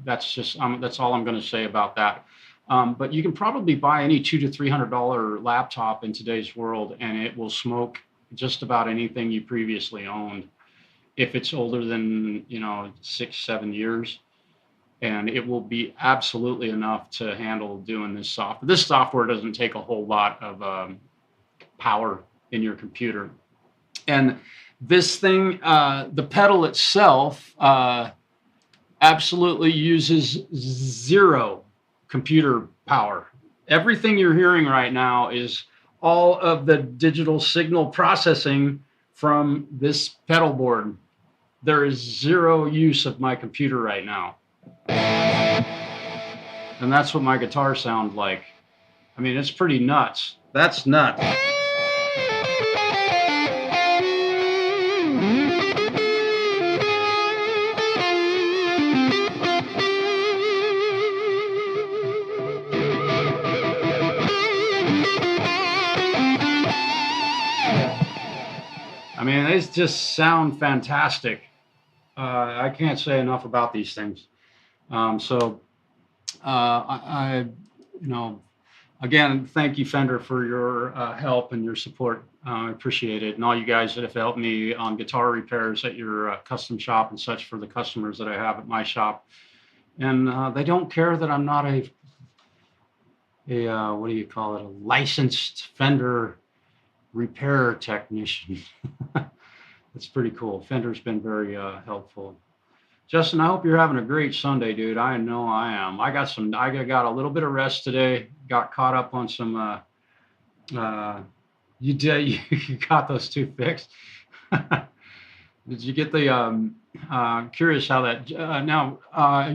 That's just that's all I'm going to say about that. But you can probably buy any $200 to $300 laptop in today's world, and it will smoke just about anything you previously owned, if it's older than 6-7 years. And it will be absolutely enough to handle doing this software. This software doesn't take a whole lot of power in your computer. And this thing, the pedal itself, absolutely uses 0 computer power. Everything you're hearing right now is all of the digital signal processing from this pedal board. There is zero use of my computer right now. And that's what my guitar sounds like. I mean, it's pretty nuts. That's nuts. I mean, they just sound fantastic. I can't say enough about these things. You know, again, thank you, Fender, for your help and your support. I appreciate it. And all you guys that have helped me on guitar repairs at your custom shop and such for the customers that I have at my shop. And they don't care that I'm not a what do you call it, a licensed Fender repair technician. That's pretty cool. Fender's been very helpful. Justin, I hope you're having a great Sunday, dude. I know I am. I got a little bit of rest today. Got caught up on some. You got those two fixed. Did you get the? Curious how that. Now,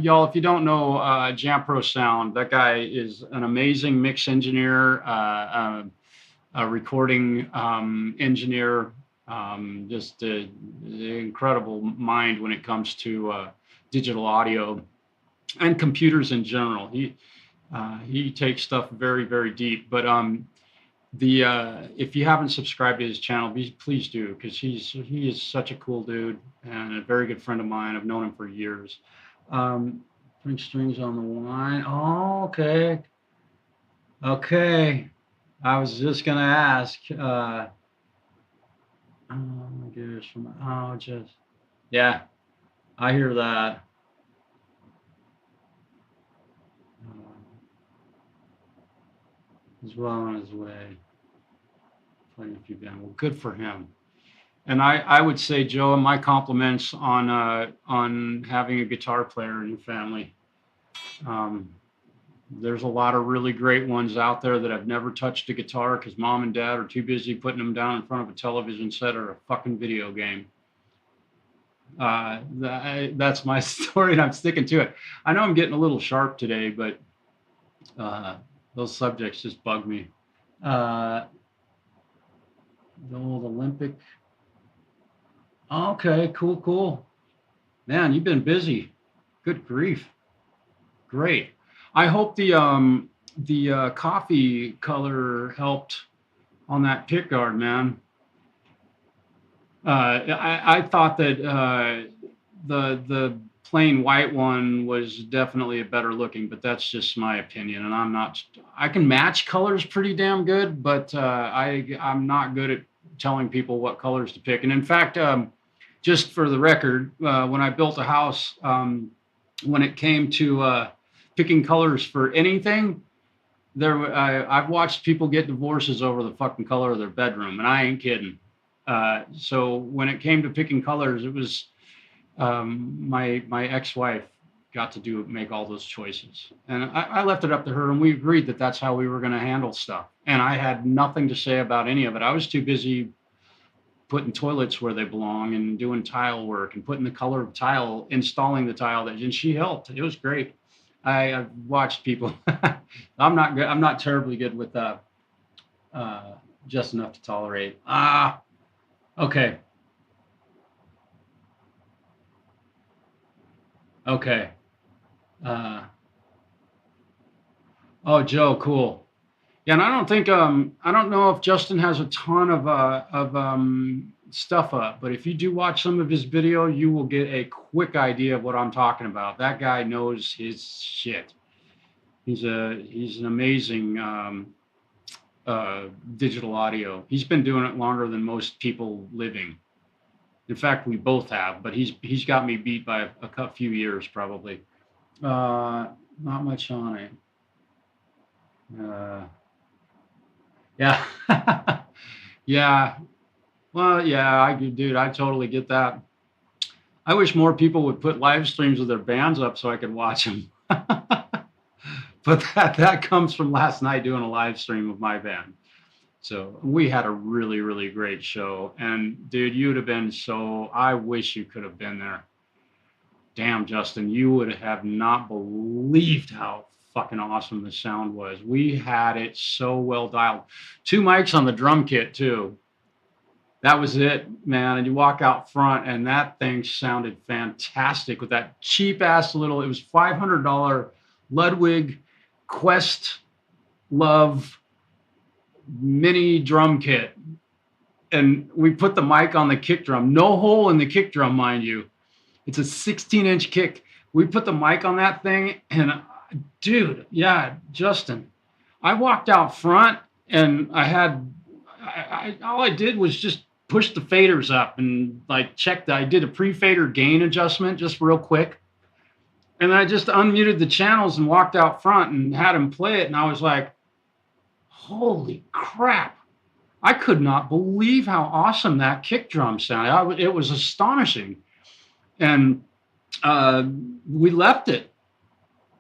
y'all, if you don't know Jamprosound, that guy is an amazing mix engineer, a recording engineer. Just an incredible mind when it comes to digital audio and computers in general. He takes stuff very, very deep. But if you haven't subscribed to his channel, please do, because he is such a cool dude and a very good friend of mine. I've known him for years. Putting strings on the line. Oh, okay. Okay. I was just gonna ask. Oh my gosh! Yeah, I hear that. He's well on his way. Playing a few bands. Well, good for him. And I would say, Joe, my compliments on having a guitar player in your family. There's a lot of really great ones out there that have never touched a guitar because mom and dad are too busy putting them down in front of a television set or a fucking video game. That's my story, and I'm sticking to it. I know I'm getting a little sharp today, but those subjects just bug me. The old Olympic. Okay, cool. Man, you've been busy. Good grief. Great. I hope the coffee color helped on that pickguard, man. I thought that the plain white one was definitely a better looking, but that's just my opinion. And I can match colors pretty damn good, but I'm not good at telling people what colors to pick. And in fact, just for the record, when I built a house, when it came to picking colors for anything, I've watched people get divorces over the fucking color of their bedroom, and I ain't kidding. So when it came to picking colors, it was my ex-wife got to make all those choices, and I left it up to her, and we agreed that that's how we were going to handle stuff. And I had nothing to say about any of it. I was too busy putting toilets where they belong and doing tile work and putting the color of tile, installing the tile, and she helped. It was great. I've watched people. I'm not good. I'm not terribly good with just enough to tolerate. Okay. Okay. Oh, Joe, cool. Yeah, and I don't think I don't know if Justin has a ton of stuff up, but if you do watch some of his video, you will get a quick idea of what I'm talking about. That guy knows his shit. He's an amazing digital audio. He's been doing it longer than most people living. In fact, we both have, but he's got me beat by a few years probably. Not much on it. Yeah. Yeah. Well, yeah, dude, I totally get that. I wish more people would put live streams of their bands up so I could watch them. But that comes from last night doing a live stream of my band. So we had a really, really great show. And dude, you'd have been so, I wish you could have been there. Damn, Justin, you would have not believed how fucking awesome the sound was. We had it so well dialed. 2 mics on the drum kit too. That was it, man. And you walk out front and that thing sounded fantastic with that cheap ass little, it was $500 Ludwig Quest Love mini drum kit. And we put the mic on the kick drum, no hole in the kick drum, mind you. It's a 16-inch kick. We put the mic on that thing and dude, yeah, Justin, I walked out front and I had, all I did was just push the faders up and like checked. I did a pre-fader gain adjustment just real quick. And I just unmuted the channels and walked out front and had him play it. And I was like, holy crap. I could not believe how awesome that kick drum sounded. It was astonishing. And we left it.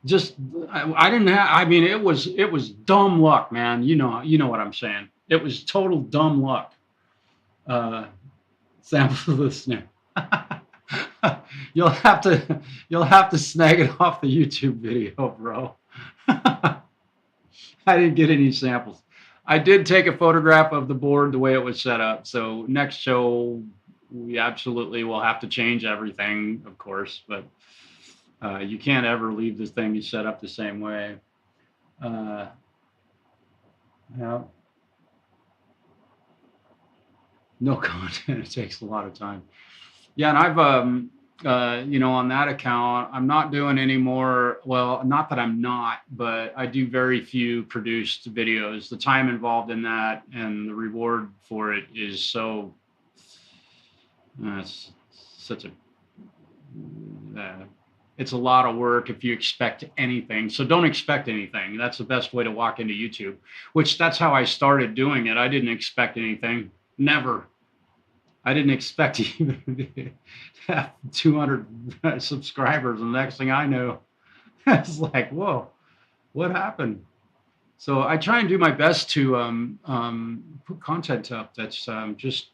Just, I didn't have, I mean, it was dumb luck, man. You know what I'm saying. It was total dumb luck. Sample of the snare. You'll have to snag it off the YouTube video, bro. I didn't get any samples. I did take a photograph of the board the way it was set up. So next show, we absolutely will have to change everything, of course, but you can't ever leave this thing you set up the same way. Yeah. No content. It takes a lot of time. Yeah, and I've, on that account, I'm not doing any more. Well, not that I'm not, but I do very few produced videos. The time involved in that and the reward for it is so. It's such a. It's a lot of work if you expect anything. So don't expect anything. That's the best way to walk into YouTube. Which that's how I started doing it. I didn't expect anything. Never. I didn't expect to even have 200 subscribers. And the next thing I know, it's like, whoa, what happened? So I try and do my best to put content up that's just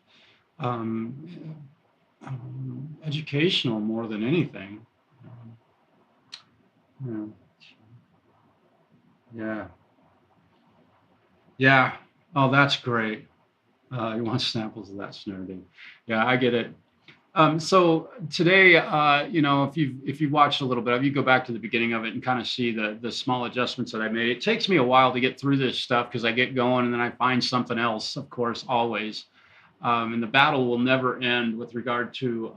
educational more than anything. Yeah. Oh, that's great. You want samples of that snare, dude? Yeah, I get it. So today, if you've watched a little bit, if you go back to the beginning of it and kind of see the small adjustments that I made, it takes me a while to get through this stuff because I get going and then I find something else, of course, always. And the battle will never end with regard to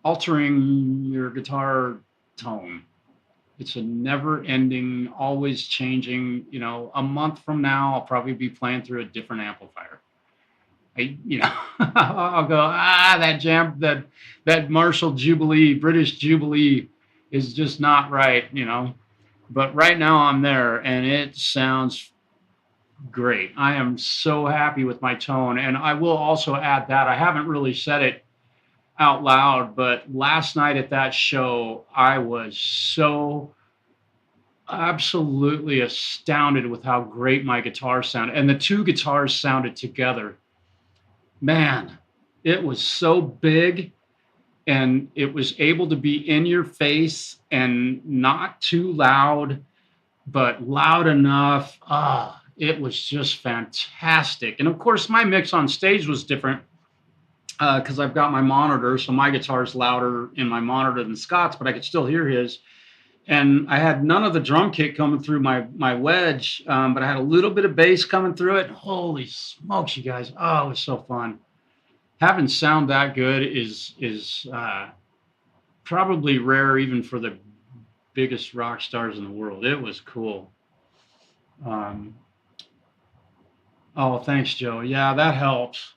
altering your guitar tone. It's a never-ending, always changing. A month from now, I'll probably be playing through a different amplifier. I'll go, that Marshall Jubilee, British Jubilee, is just not right. But right now I'm there, and it sounds great. I am so happy with my tone, and I will also add that I haven't really said it out loud, but last night at that show, I was so absolutely astounded with how great my guitar sounded. And the two guitars sounded together. Man, it was so big and it was able to be in your face and not too loud, but loud enough. It was just fantastic. And of course, my mix on stage was different. Because I've got my monitor, so my guitar's louder in my monitor than Scott's, but I could still hear his. And I had none of the drum kit coming through my wedge, but I had a little bit of bass coming through it. Holy smokes, you guys. Oh, it was so fun. Having sound that good is probably rare even for the biggest rock stars in the world. It was cool. Oh, thanks, Joe. Yeah, that helps.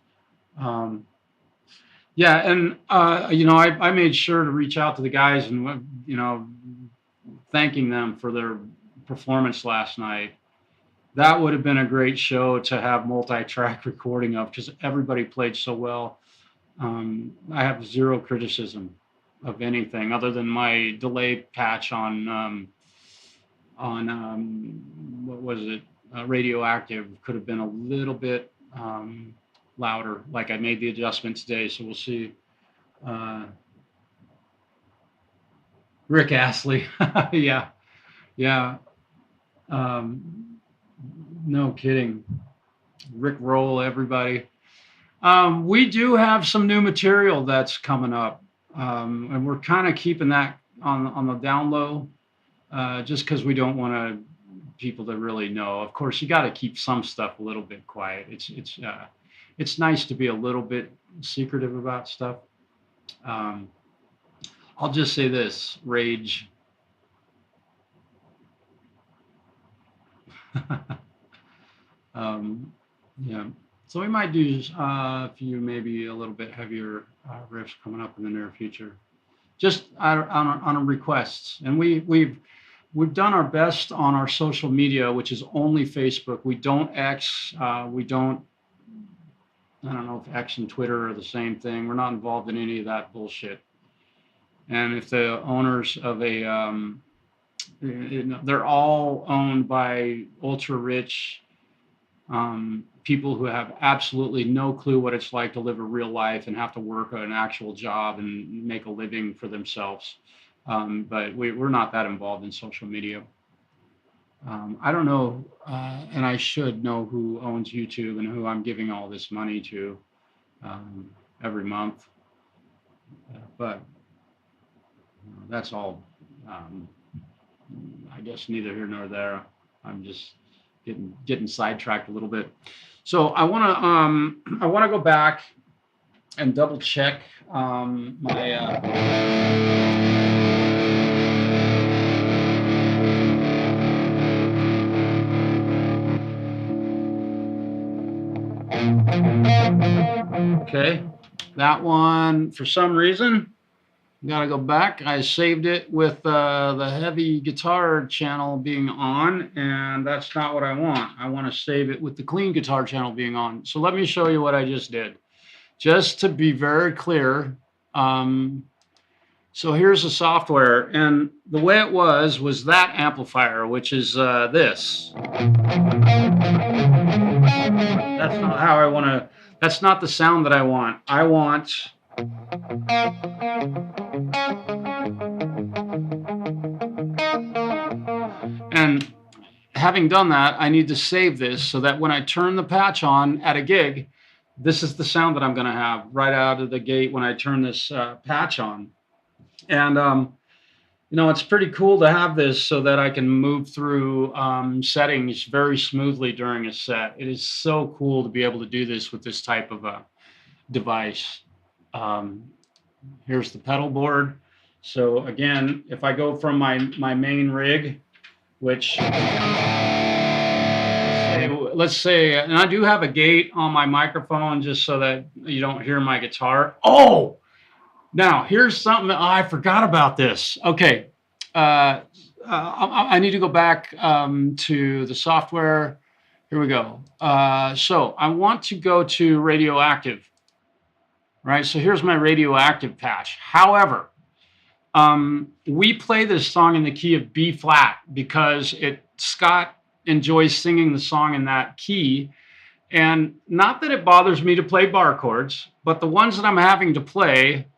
Yeah, and I made sure to reach out to the guys and thanking them for their performance last night. That would have been a great show to have multi-track recording of because everybody played so well. I have zero criticism of anything other than my delay patch on what was it, radioactive could have been a little bit louder. Like I made the adjustment today, so we'll see. Rick Astley, yeah, yeah, no kidding. Rick Roll, everybody. We do have some new material that's coming up, and we're kind of keeping that on the down low, just because we don't want people to really know. Of course, you got to keep some stuff a little bit quiet. It's nice to be a little bit secretive about stuff. I'll just say this: Rage. Yeah. So we might do a few, maybe a little bit heavier riffs coming up in the near future, just on a requests. And we've done our best on our social media, which is only Facebook. We don't X. We don't. I don't know if X and Twitter are the same thing. We're not involved in any of that bullshit. And if the owners of they're all owned by ultra rich people who have absolutely no clue what it's like to live a real life and have to work an actual job and make a living for themselves. But we're not that involved in social media. I don't know, and I should know who owns YouTube and who I'm giving all this money to every month. But that's all, I guess, neither here nor there. I'm just getting sidetracked a little bit. So I want to go back and double check my okay, that one for some reason gotta go back. I saved it with the heavy guitar channel being on, and that's not what I want. I want to save it with the clean guitar channel being on. So let me show you what I just did, just to be very clear. So here's the software, and the way it was that amplifier, which is this. That's not how I want to. That's not the sound that I want. I want. And having done that, I need to save this so that when I turn the patch on at a gig, this is the sound that I'm going to have right out of the gate when I turn this patch on. And, you know, it's pretty cool to have this so that I can move through settings very smoothly during a set. It is so cool to be able to do this with this type of a device. Here's the pedal board. So again, if I go from my main rig, which let's say, and I do have a gate on my microphone just so that you don't hear my guitar. Oh, now here's something that I forgot about this. Okay, I need to go back to the software. Here we go. So I want to go to radioactive. Right, so here's my radioactive patch. However, we play this song in the key of B flat because Scott enjoys singing the song in that key. And not that it bothers me to play bar chords, but the ones that I'm having to play,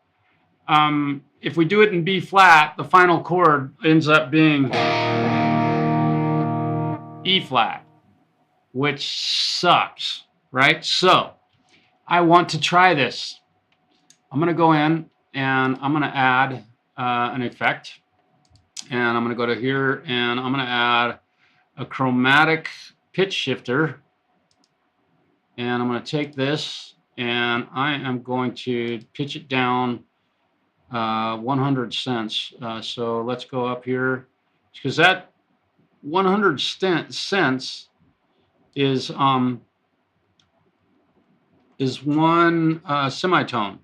if we do it in B flat, the final chord ends up being E flat, which sucks, right? So I want to try this. I'm going to go in and I'm going to add an effect, and I'm going to go to here and I'm going to add a chromatic pitch shifter, and I'm going to take this and I am going to pitch it down 100 cents. So let's go up here, because that 100 cents is one semitone.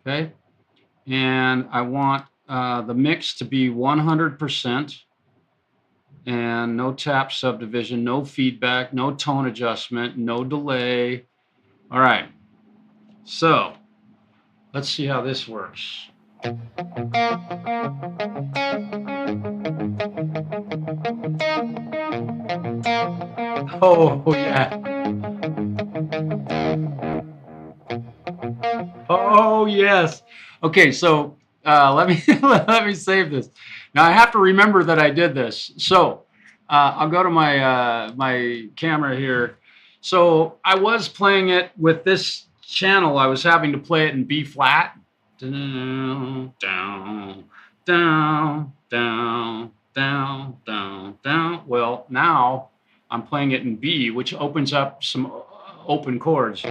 Okay, and I want the mix to be 100%, and no tap subdivision, no feedback, no tone adjustment, no delay. All right, so let's see how this works. Oh, yeah. Oh, yes. Okay, so let me let me save this. Now I have to remember that I did this. So I'll go to my my camera here. So I was playing it with this channel. I was having to play it in B flat. Down, down, down, down, down, down, down. Well, now I'm playing it in B, which opens up some open chords.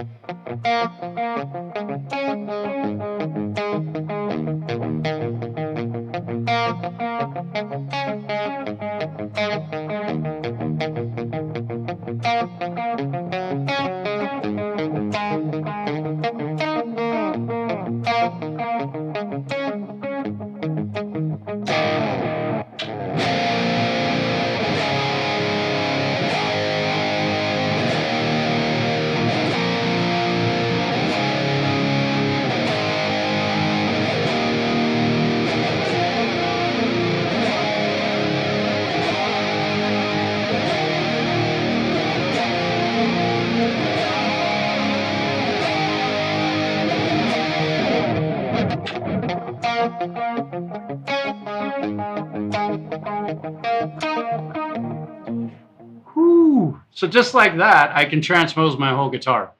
Whew. So just like that, I can transpose my whole guitar.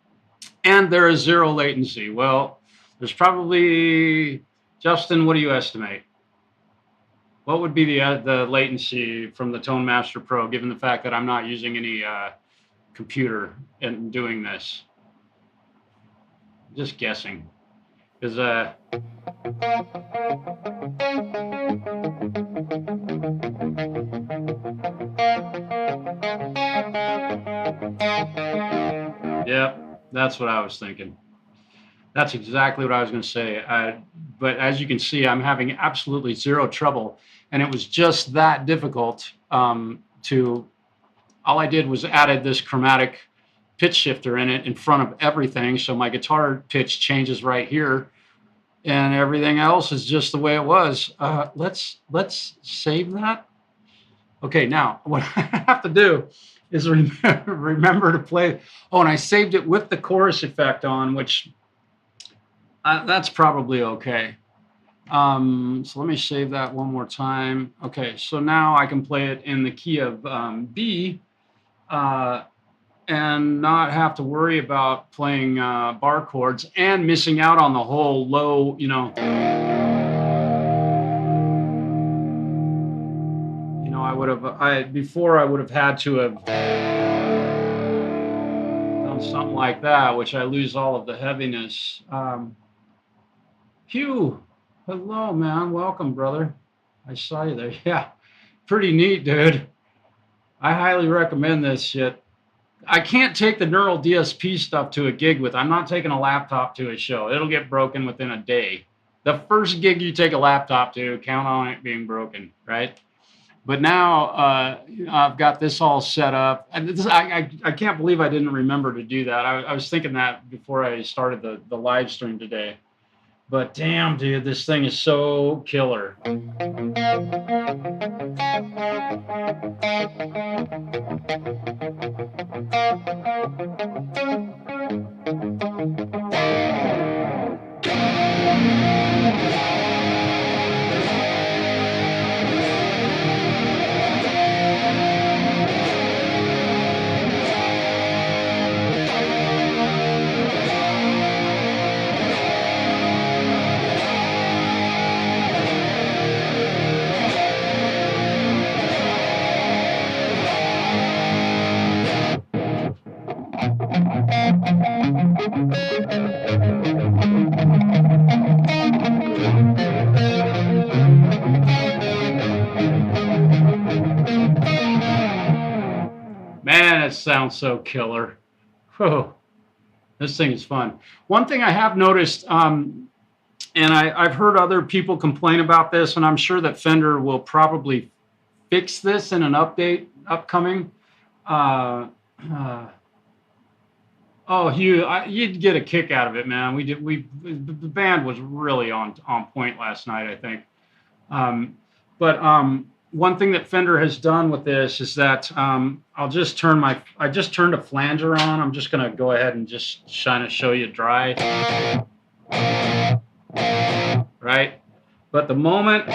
And there is zero latency. Well, there's probably, Justin, what do you estimate? What would be the latency from the Tone Master Pro, given the fact that I'm not using any computer in doing this? Just guessing. Because yep, that's what I was thinking. That's exactly what I was going to say. But as you can see, I'm having absolutely zero trouble. And it was just that difficult to, all I did was added this chromatic pitch shifter in it in front of everything. So my guitar pitch changes right here. And everything else is just the way it was. Let's save that. Okay, now what I have to do is remember to play. Oh, and I saved it with the chorus effect on, which that's probably okay. So let me save that one more time. Okay, so now I can play it in the key of B and not have to worry about playing bar chords and missing out on the whole low, before I would have had to have done something like that, which I lose all of the heaviness. Hugh, hello, man. Welcome, brother. I saw you there. Yeah, pretty neat, dude. I highly recommend this shit. I can't take the NeuralDSP stuff to a gig with. I'm not taking a laptop to a show. It'll get broken within a day. The first gig you take a laptop to, count on it being broken, right? But now I've got this all set up. And I can't believe I didn't remember to do that. I was thinking that before I started the live stream today. But damn, dude, this thing is so killer. Man, it sounds so killer. Whoa, this thing is fun. One thing I have noticed, and I've heard other people complain about this, and I'm sure that Fender will probably fix this in an update upcoming. Oh, Hugh, you'd get a kick out of it, man. The band was really on point last night, I think. But one thing that Fender has done with this is that I just turned a flanger on. I'm just gonna go ahead and just kind of show you dry, right? But the moment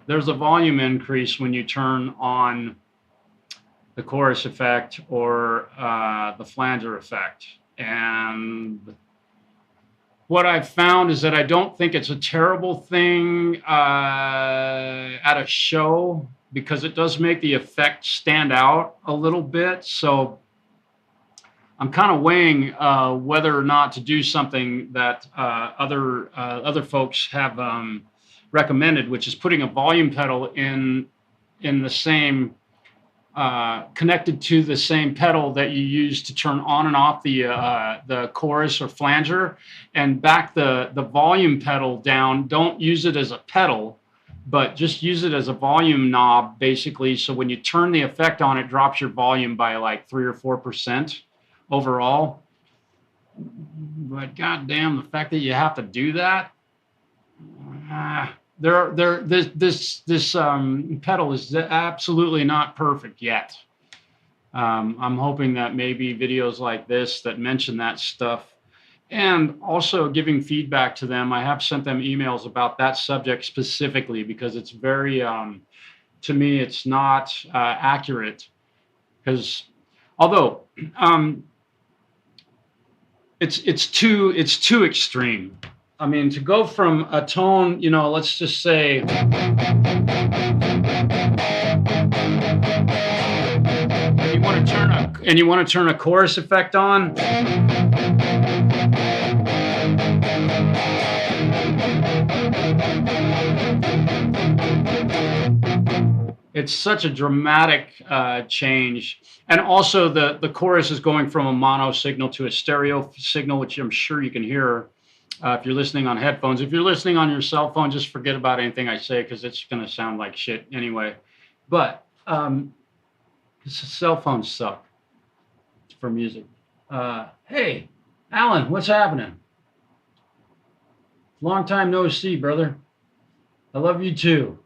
there's a volume increase when you turn on the chorus effect or the flanger effect. And what I've found is that I don't think it's a terrible thing at a show, because it does make the effect stand out a little bit. So I'm kind of weighing whether or not to do something that other folks have recommended, which is putting a volume pedal in the same connected to the same pedal that you use to turn on and off the chorus or flanger, and back the volume pedal down. Don't use it as a pedal, but just use it as a volume knob, basically. So when you turn the effect on, it drops your volume by like 3 or 4% overall. But goddamn, the fact that you have to do that. This pedal is absolutely not perfect yet. I'm hoping that maybe videos like this that mention that stuff, and also giving feedback to them. I have sent them emails about that subject specifically, because it's very, to me, it's not accurate. Because although it's too extreme. I mean, to go from a tone, you know, let's just say, and you want to turn a chorus effect on. It's such a dramatic change. And also the chorus is going from a mono signal to a stereo signal, which I'm sure you can hear. If you're listening on headphones. If you're listening on your cell phone, just forget about anything I say, because it's going to sound like shit anyway. But cell phones suck for music. Hey, Alan, what's happening? Long time no see, brother. I love you too.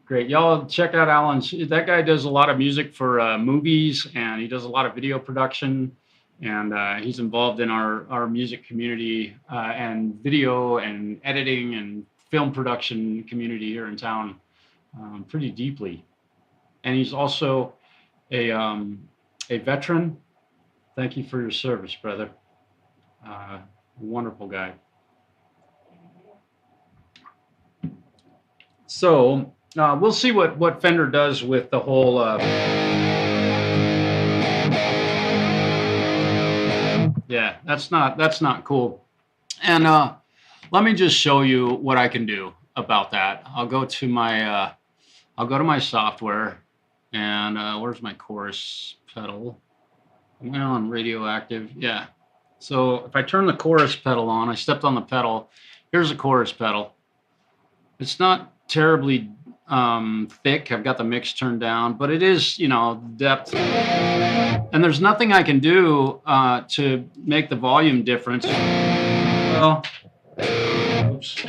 Great. Y'all check out Alan's. That guy does a lot of music for movies, and he does a lot of video production. And he's involved in our music community and video and editing and film production community here in town pretty deeply. And he's also a veteran. Thank you for your service, brother. Wonderful guy. So we'll see what Fender does with the whole yeah, that's not cool. And let me just show you what I can do about that. I'll go to my software, and where's my chorus pedal? Am I on radioactive? Yeah. So if I turn the chorus pedal on, I stepped on the pedal. Here's the chorus pedal. It's not terribly thick. I've got the mix turned down, but it is, you know, depth. And there's nothing I can do to make the volume difference. Well, oops.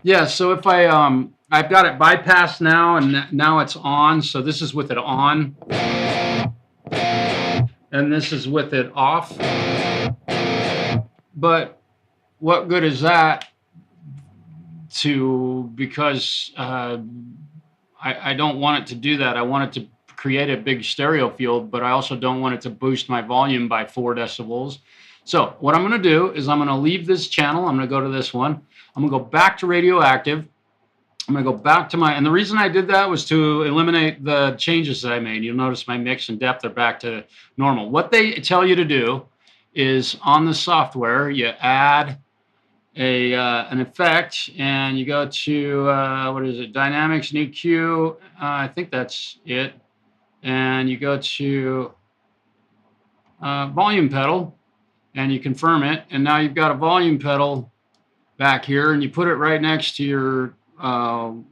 Yeah, so if I've got it bypassed now, and now it's on. So this is with it on, and this is with it off. But what good is that? Because I don't want it to do that. I want it to create a big stereo field, but I also don't want it to boost my volume by 4 decibels. So what I'm going to do is I'm going to leave this channel. I'm going to go to this one. I'm going to go back to radioactive. I'm going to go back to and the reason I did that was to eliminate the changes that I made. You'll notice my mix and depth are back to normal. What they tell you to do is on the software, you add an effect, and you go to what is it, dynamics, new cue, I think that's it, and you go to volume pedal, and you confirm it, and now you've got a volume pedal back here, and you put it right next to your, well,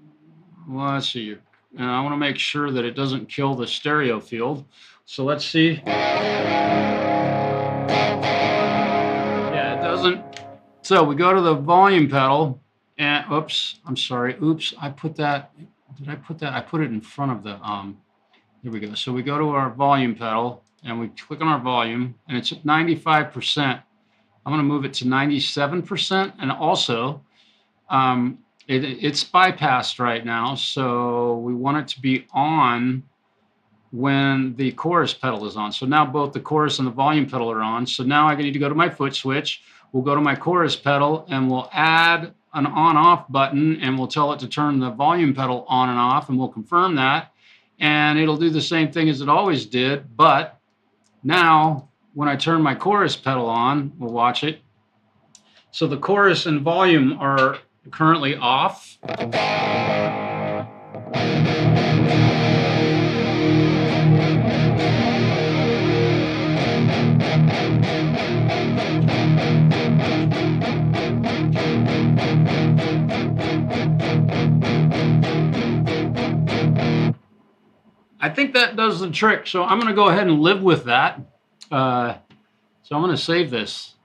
let's see, and I want to make sure that it doesn't kill the stereo field. So let's see. Yeah, it doesn't. So we go to the volume pedal, and oops, I'm sorry. Oops, I put that. Did I put that? I put it in front of the. Here we go. So we go to our volume pedal, and we click on our volume, and it's at 95%. I'm going to move it to 97%, and also it's bypassed right now, so we want it to be on when the chorus pedal is on. So now both the chorus and the volume pedal are on. So now I need to go to my foot switch. We'll go to my chorus pedal, and we'll add an on-off button, and we'll tell it to turn the volume pedal on and off, and we'll confirm that. And it'll do the same thing as it always did, but now when I turn my chorus pedal on, we'll watch it. So the chorus and volume are currently off. I think that does the trick. So I'm going to go ahead and live with that. So I'm going to save this.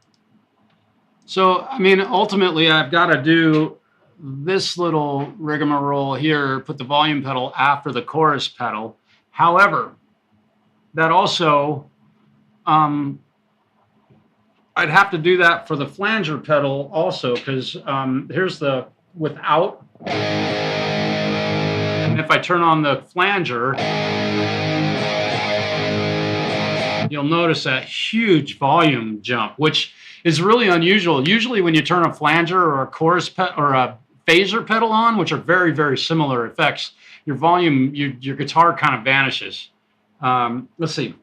So, I mean, ultimately, I've got to do this little rigmarole here, put the volume pedal after the chorus pedal. However, that also, I'd have to do that for the flanger pedal also, because here's the without. And if I turn on the flanger, you'll notice that huge volume jump, which is really unusual. Usually when you turn a flanger or a chorus or a phaser pedal on, which are very, very similar effects, your volume, your guitar kind of vanishes. Let's see.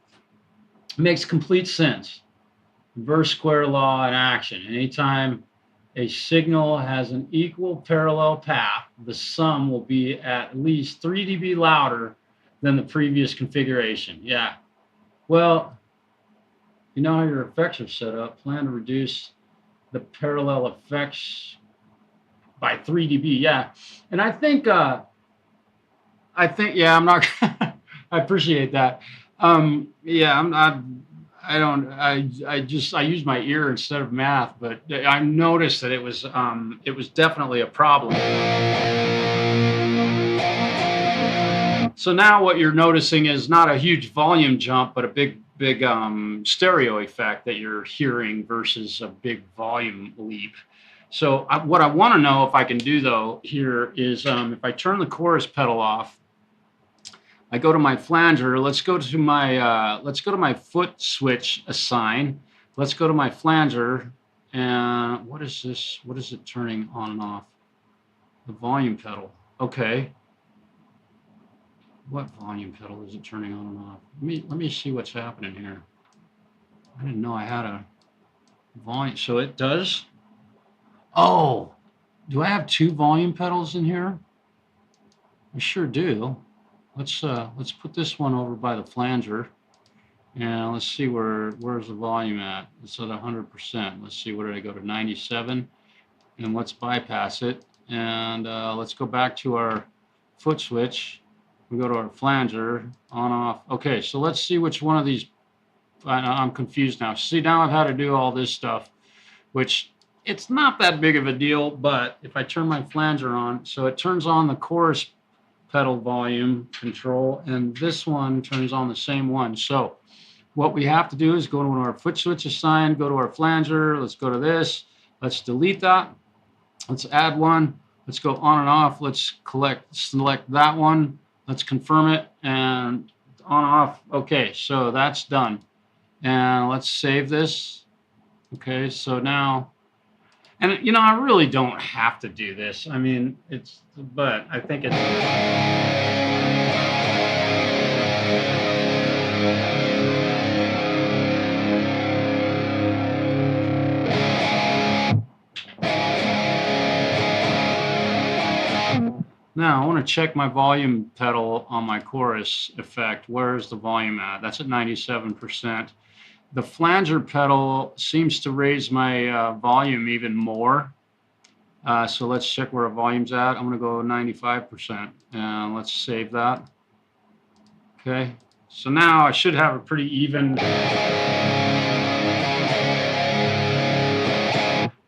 It makes complete sense. Inverse square law in action. Anytime a signal has an equal parallel path, the sum will be at least 3 dB louder than the previous configuration. Yeah. Well, you know how your effects are set up. Plan to reduce the parallel effects by 3 dB. Yeah. And I think, yeah, I'm not, I appreciate that. Yeah, I use my ear instead of math, but I noticed that it was definitely a problem. So now what you're noticing is not a huge volume jump, but a big stereo effect that you're hearing versus a big volume leap. So what I want to know if I can do though here is if I turn the chorus pedal off, I go to my flanger. Let's go to my foot switch assign. Let's go to my flanger, and what is this? What is it turning on and off? The volume pedal. Okay. What volume pedal is it turning on and off? Let me see what's happening here. I didn't know I had a volume. So it does. Oh, do I have 2 volume pedals in here? I sure do. Let's put this one over by the flanger, and let's see where's the volume at. It's at 100%. Let's see, where did I go to? 97, and let's bypass it, and let's go back to our foot switch. We go to our flanger, on off. Okay, so let's see which one of these. I'm confused now. See, now I've had to do all this stuff, which it's not that big of a deal. But if I turn my flanger on, so it turns on the chorus pedal volume control, and this one turns on the same one. So what we have to do is go to our foot switch assign, go to our flanger, let's go to this, let's delete that, let's add one, let's go on and off, let's select that one, let's confirm it, and on off. Okay, so that's done, and let's save this. Okay, so now, and you know, I really don't have to do this. I mean, but I think it's. Now I want to check my volume pedal on my chorus effect. Where's the volume at? That's at 97%. The flanger pedal seems to raise my volume even more. So let's check where our volume's at. I'm going to go 95%, and let's save that. Okay, so now I should have a pretty even, and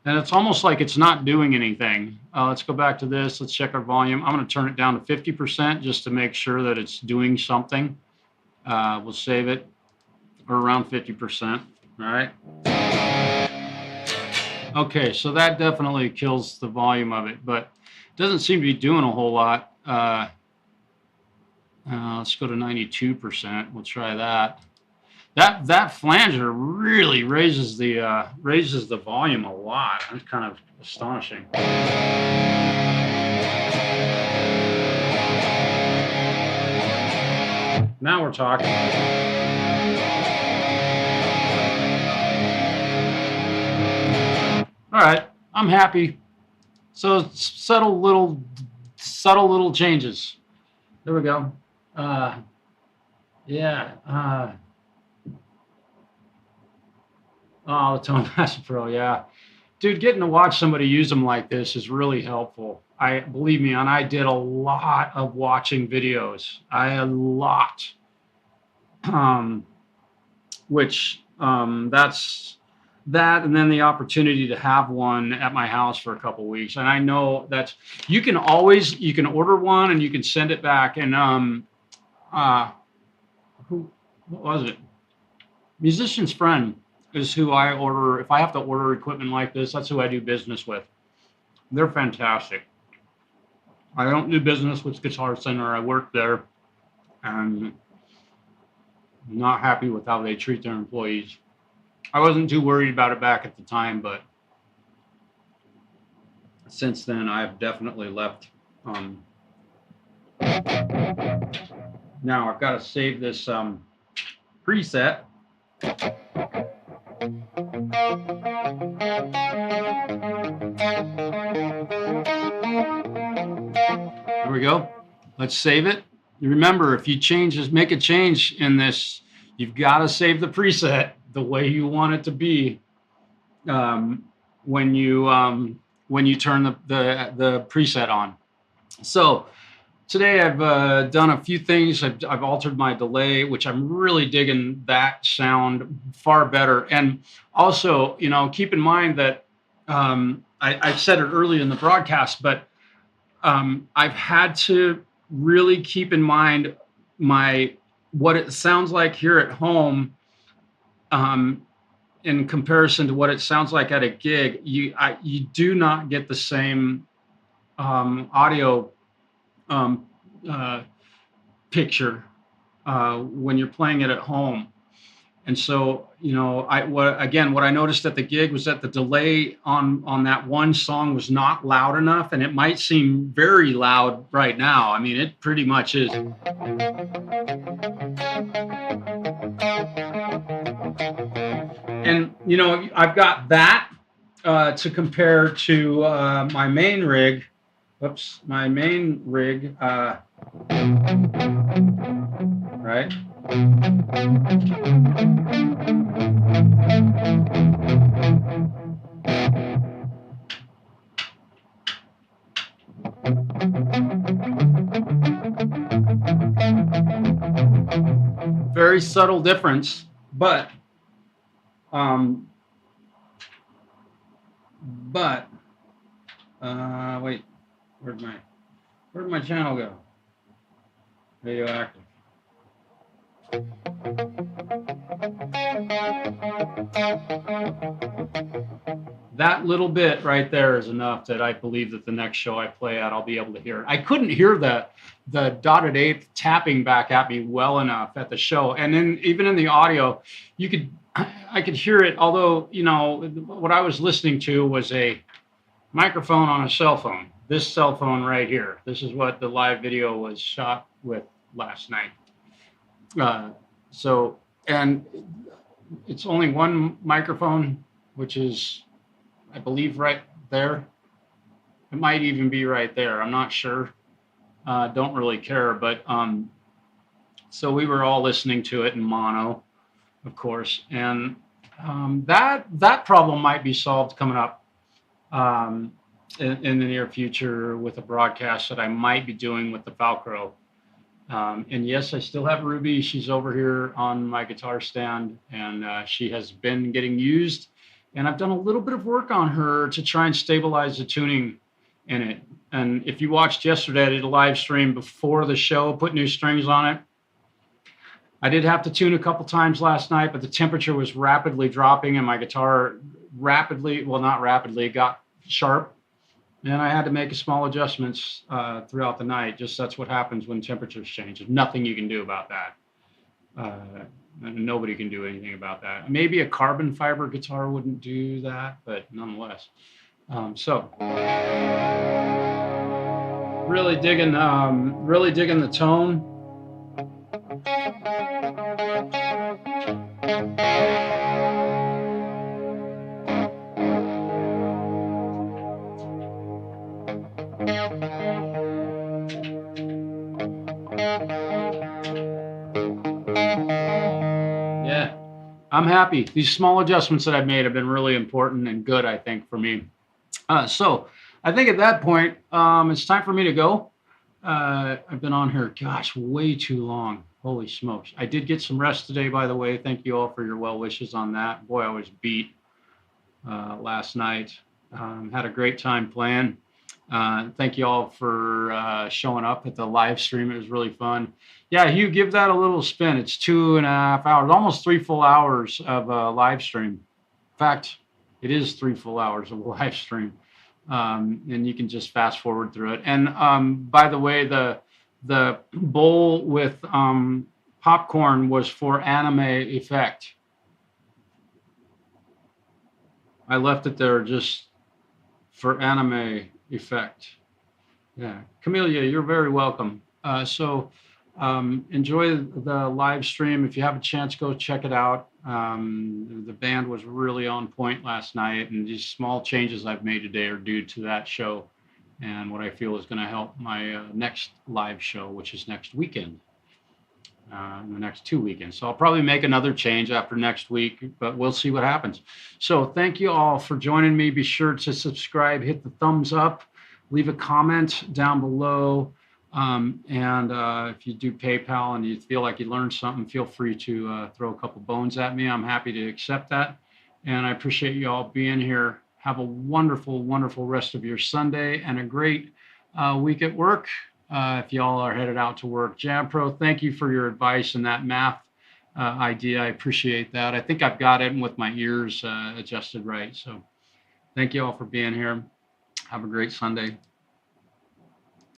it's almost like it's not doing anything. Let's go back to this. Let's check our volume. I'm going to turn it down to 50% just to make sure that it's doing something. We'll save it. Or around 50%. All right. Okay, so that definitely kills the volume of it, but it doesn't seem to be doing a whole lot. Let's go to 92%. We'll try that. That flanger really raises the volume a lot. That's kind of astonishing. Now we're talking. All right, I'm happy. So subtle little changes. There we go. Yeah. Oh, the Tone Master Pro. Yeah, dude, getting to watch somebody use them like this is really helpful. Believe me, and I did a lot of watching videos. Which that's that, and then the opportunity to have one at my house for a couple weeks. And I know that you can order one and you can send it back. And what was it? Musician's Friend is who I order. If I have to order equipment like this, that's who I do business with. They're fantastic. I don't do business with Guitar Center. I work there, and I'm not happy with how they treat their employees. I wasn't too worried about it back at the time, but since then I've definitely left. Now I've got to save this preset. There we go. Let's save it. You remember, if you make a change in this, you've got to save the preset the way you want it to be when you turn the preset on. So today I've done a few things. I've altered my delay, which I'm really digging that sound far better. And also, keep in mind that I said it earlier in the broadcast, but I've had to really keep in mind what it sounds like here at home in comparison to what it sounds like at a gig. You do not get the same audio picture when you're playing it at home. And so, what I noticed at the gig was that the delay on that one song was not loud enough, and it might seem very loud right now. I mean, it pretty much is. And, I've got that to compare to my main rig. Whoops, my main rig, right? Very subtle difference, but wait, where'd my channel go? Radioactive. That little bit right there is enough that I believe that the next show I play at, I'll be able to hear it. I couldn't hear the dotted eighth tapping back at me well enough at the show, and then even in the audio, I could hear it. Although what I was listening to was a microphone on a cell phone. This cell phone right here. This is what the live video was shot with last night. And it's only one microphone, which is, I believe, right there. It might even be right there. I'm not sure. Don't really care. But so we were all listening to it in mono, of course. And that problem might be solved coming up. in the near future with a broadcast that I might be doing with the Falcro. And yes, I still have Ruby. She's over here on my guitar stand, and she has been getting used. And I've done a little bit of work on her to try and stabilize the tuning in it. And if you watched yesterday, I did a live stream before the show, put new strings on it. I did have to tune a couple times last night, but the temperature was rapidly dropping and my guitar rapidly, well, not rapidly, got sharp. And I had to make small adjustments throughout the night. Just that's what happens when temperatures change. There's nothing you can do about that. And nobody can do anything about that. Maybe a carbon fiber guitar wouldn't do that, but nonetheless. So really digging the tone. Yeah, I'm happy. These small adjustments that I've made have been really important and good, I think, for me. So I think at that point, it's time for me to go. I've been on here, gosh, way too long. Holy smokes. I did get some rest today, by the way. Thank you all for your well wishes on that. Boy, I was beat last night. Had a great time playing. Thank you all for showing up at the live stream. It was really fun. Yeah, Hugh, give that a little spin. It's 2.5 hours, almost 3 full hours of a live stream. In fact, it is 3 full hours of a live stream. And you can just fast forward through it. And by the way, the bowl with popcorn was for anime effect. I left it there just for anime effect. Yeah, Camellia, you're very welcome. So enjoy the live stream. If you have a chance, go check it out. The band was really on point last night, and these small changes I've made today are due to that show and what I feel is going to help my next live show, which is next weekend, in the next 2 weekends. So I'll probably make another change after next week, but we'll see what happens. So thank you all for joining me. Be sure to subscribe, hit the thumbs up, leave a comment down below. And if you do PayPal and you feel like you learned something, feel free to throw a couple bones at me. I'm happy to accept that. And I appreciate you all being here. Have a wonderful, wonderful rest of your Sunday and a great week at work. If y'all are headed out to work. Jampro, thank you for your advice and that math idea. I appreciate that. I think I've got it with my ears adjusted right. So thank you all for being here. Have a great Sunday.